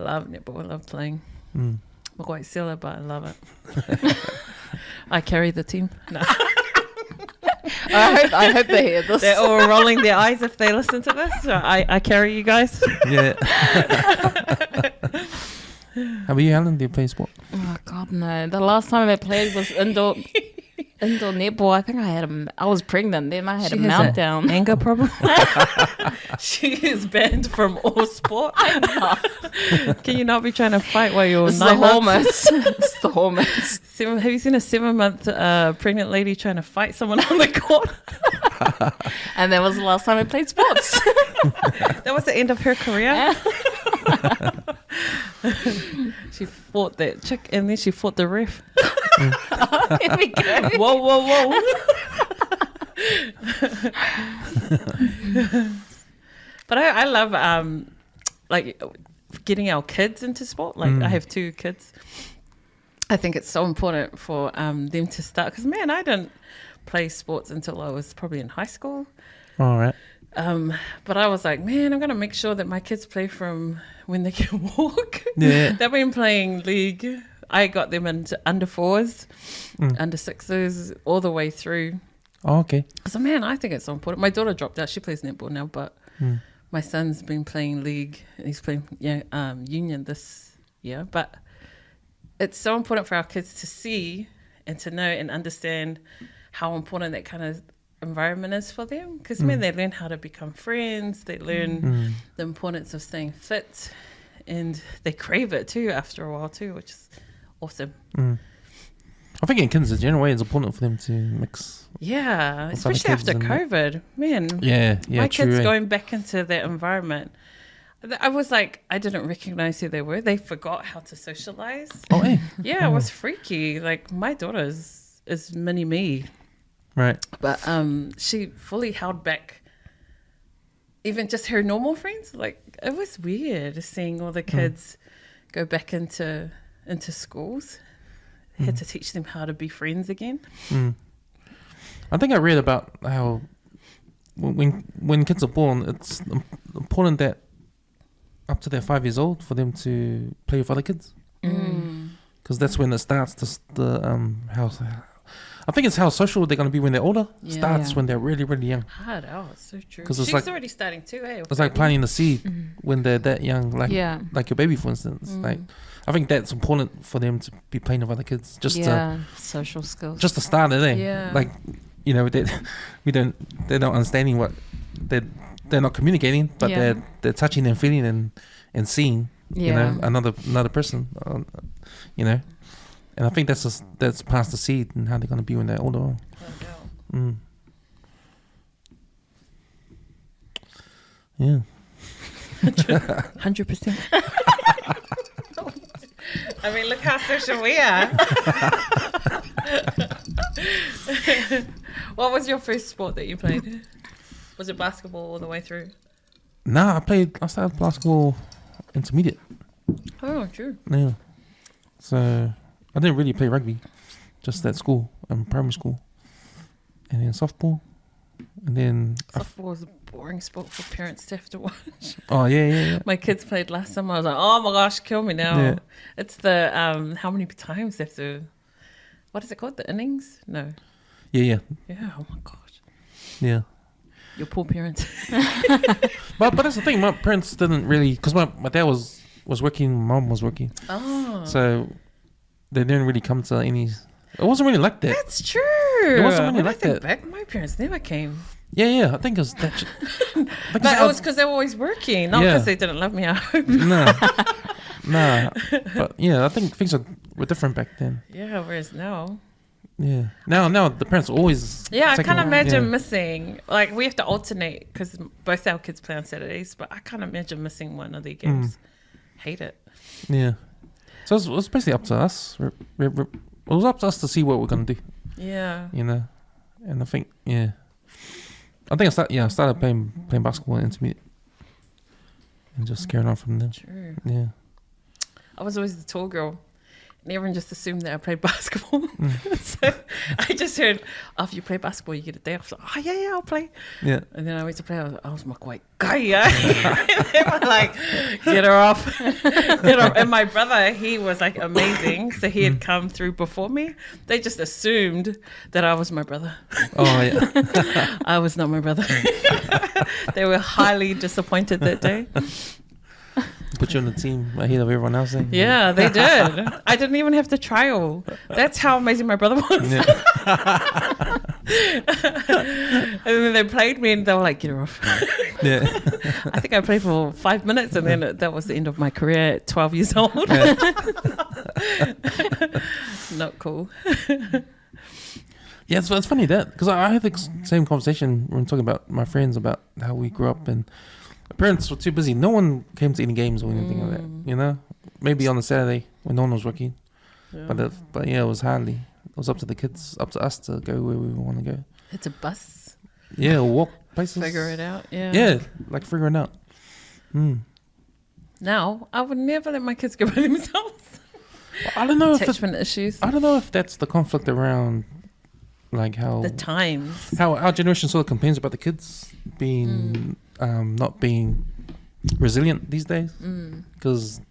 love playing. I'm quite silly, but I love it. I carry the team. No. I hope they hear this. They're all rolling their eyes if they listen to this. So I carry you guys. Yeah. How about you, Helen? Do you play sport? Oh God, no! The last time I played was indoor netball. I think I was pregnant. Then I had a meltdown. Anger problem. She is banned from all sport. I know. Can you not be trying to fight while you're It's 9 months? It's the hormones. Have you seen a 7-month pregnant lady trying to fight someone on the court? And that was the last time I played sports. That was the end of her career. She fought that chick and then she fought the ref. Here we go. Whoa. But I love like getting our kids into sport. Like I have 2 kids. I think it's so important for them to start. Because, man, I didn't play sports until I was probably in high school. All right. But I was like, man, I'm going to make sure that my kids play from when they can walk. Yeah. They've been playing league. I got them into under 4s, under 6s, all the way through. Oh, okay. So, man, I think it's so important. My daughter dropped out. She plays netball now, but my son's been playing league. He's playing union this year. But it's so important for our kids to see and to know and understand how important that kind of environment is for them. Because, man, they learn how to become friends. They learn the importance of staying fit. And they crave it, too, after a while, too, which is awesome. I think in kids in general way, it's important for them to mix. Yeah, with other especially kids after and COVID. Man, Yeah, my true. kids going back into that environment. I was like, I didn't recognize who they were. They forgot how to socialize. Oh, hey. Yeah, it was freaky. Like, my daughter is mini me. Right. But she fully held back even just her normal friends. Like, it was weird seeing all the kids go back into schools. Had to teach them how to be friends again. I think I read about how when kids are born, it's important that up to they're 5 years old for them to play with other kids, because that's when it starts. How I think it's how social they're going to be when they're older. Yeah. Starts when they're really, really young. Hard out, it's so true. 'Cause it's She's like- already starting too, eh? It's like planting the seed when they're that young, like your baby, for instance. Like, I think that's important for them to be playing with other kids, just social skills. to start it. Yeah. Like, you know, they're not understanding what they're not communicating, but they're touching and feeling and seeing. You know, another person. You know, and I think that's past the seed and how they're going to be when they're older. Yeah. 100%. I mean, look how social we are. What was your first sport that you played? Was it basketball all the way through? Nah, I started basketball intermediate. Oh, true. Yeah. So I didn't really play rugby, just at school, primary school, and then softball, and then Softball was a boring sport for parents to have to watch. oh yeah. My kids played last summer. I was like, oh my gosh, kill me now. Yeah. It's the how many times they have to. What is it called? The innings? No. Yeah. Yeah. Oh my gosh. Yeah. Your poor parents. But that's the thing. My parents didn't really, because my dad was working, mom was working. Oh. So they didn't really come to any. It wasn't really like that. That's true. It wasn't really When I like think that. back, my parents never came. Yeah. I think it was that. But it was because they were always working, not because they didn't love me. I hope. Nah. But yeah, I think things were different back then. Yeah, whereas now. Yeah. Now the parents are always. Yeah, I taking- can't imagine yeah. missing. Like, we have to alternate because both our kids play on Saturdays, but I can't imagine missing one of their games. Hate it. Yeah. So it was basically up to us. It was up to us to see what we're gonna do. Yeah. You know, and I think I started playing basketball in intermediate, and just carrying on from there. True. Yeah. I was always the tall girl. And everyone just assumed that I played basketball. So I just heard, if you play basketball, you get a day off. So, oh, yeah, I'll play. Yeah. And then I went to play. I was my quite guy. Yeah. They were like, get her off. And my brother, he was like amazing. So he had come through before me. They just assumed that I was my brother. Oh yeah. I was not my brother. They were highly disappointed that day. Put you on the team ahead of everyone else. Yeah, they did. I didn't even have to trial. That's how amazing my brother was. Yeah. And then they played me and they were like, get her off. Yeah. I think I played for 5 minutes and then that was the end of my career at 12 years old. Not cool. Yeah, it's funny that because I had the same conversation when talking about my friends about how we grew up, and my parents were too busy. No one came to any games or anything like that. You know, maybe on a Saturday when no one was working, but yeah, it was hardly. It was up to the kids, up to us to go where we want to go. It's a bus. Yeah, or walk places. Figure it out. Yeah. Yeah, like figuring it out. Now, I would never let my kids go by themselves. I don't know attachment issues. I don't know if that's the conflict around like how The times. how our generation sort of complains about the kids being not being resilient these days. Because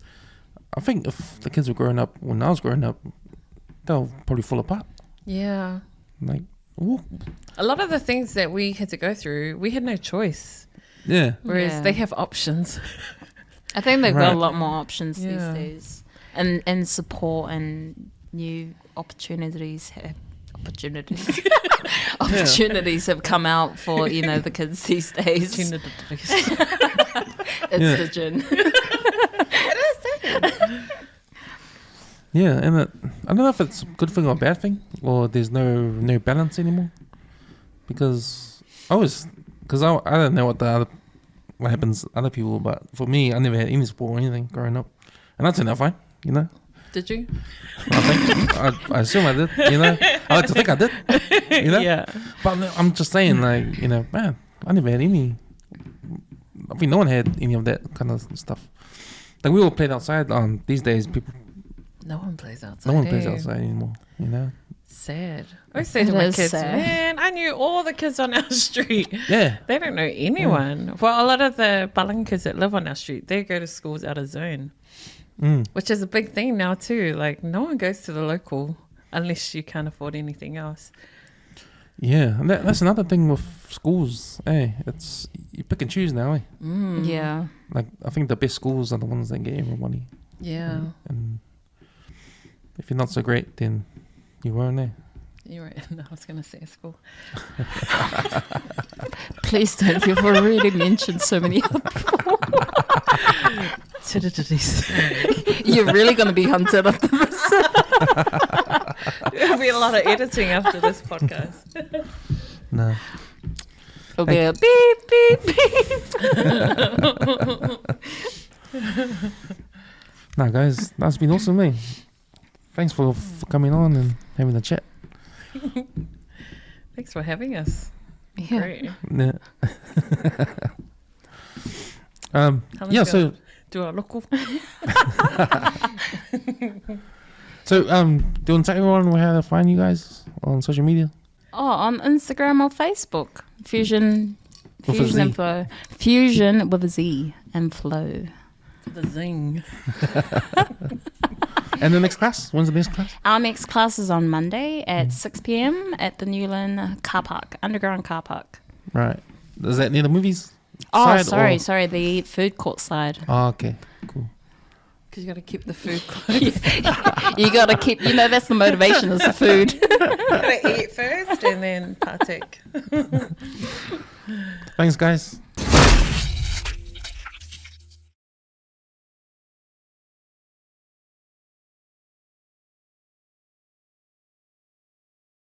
I think if the kids were growing up when I was growing up, they'll probably fall apart. Yeah. Like, ooh. A lot of the things that we had to go through, we had no choice. Yeah. Whereas Yeah. they have options. I think they've Right. got a lot more options these Yeah. days, and support and new opportunities opportunities have come out for the kids these days. It's Yeah. the gin. Yeah, and I don't know if it's a good thing or a bad thing, or there's no balance anymore. Because I don't know what happens to other people, but for me, I never had any support or anything growing up, and I turned out fine. Did you? I assume I did. I like to think I did. Yeah. But I'm just saying, like, man, I never had any. I think no one had any of that kind of stuff. Like, we all played outside. These days, people. No one plays outside. No one plays outside anymore. Sad. I say to It my is kids, sad. man, I knew all the kids on our street. Yeah. They don't know anyone. Well, a lot of the Balang kids that live on our street, they go to schools out of zone, which is a big thing now too. Like, no one goes to the local unless you can't afford anything else. Yeah, and that's another thing with schools. It's you pick and choose now. Yeah. Like, I think the best schools are the ones that get everybody. Yeah. And if you're not so great, then you weren't there. You're right. No, I was going to say school. Please don't. You've already mentioned so many other people. You're really going to be hunted after this. There'll be a lot of editing after this podcast. No. It'll be a beep, beep, beep. No, guys, that's been awesome, mate. Thanks for coming on and having a chat. Thanks for having us. Yeah. Great. Yeah. Helen's Yeah. gonna So, do our local. do you want to tell everyone how to find you guys on social media? Oh, on Instagram or Facebook. Fusion With a Z. and Flow. Fusion with a Z and Flow. The zing. And the next class? When's the next class? Our next class is on Monday at 6 p.m. at the Newland car park, underground car park. Right. Is that near the movies? Oh, side sorry, the food court side. Oh, okay. Cool. Because you got to keep the food close. You got to keep, that's the motivation is the food. Got to eat first and then partake. Thanks, guys.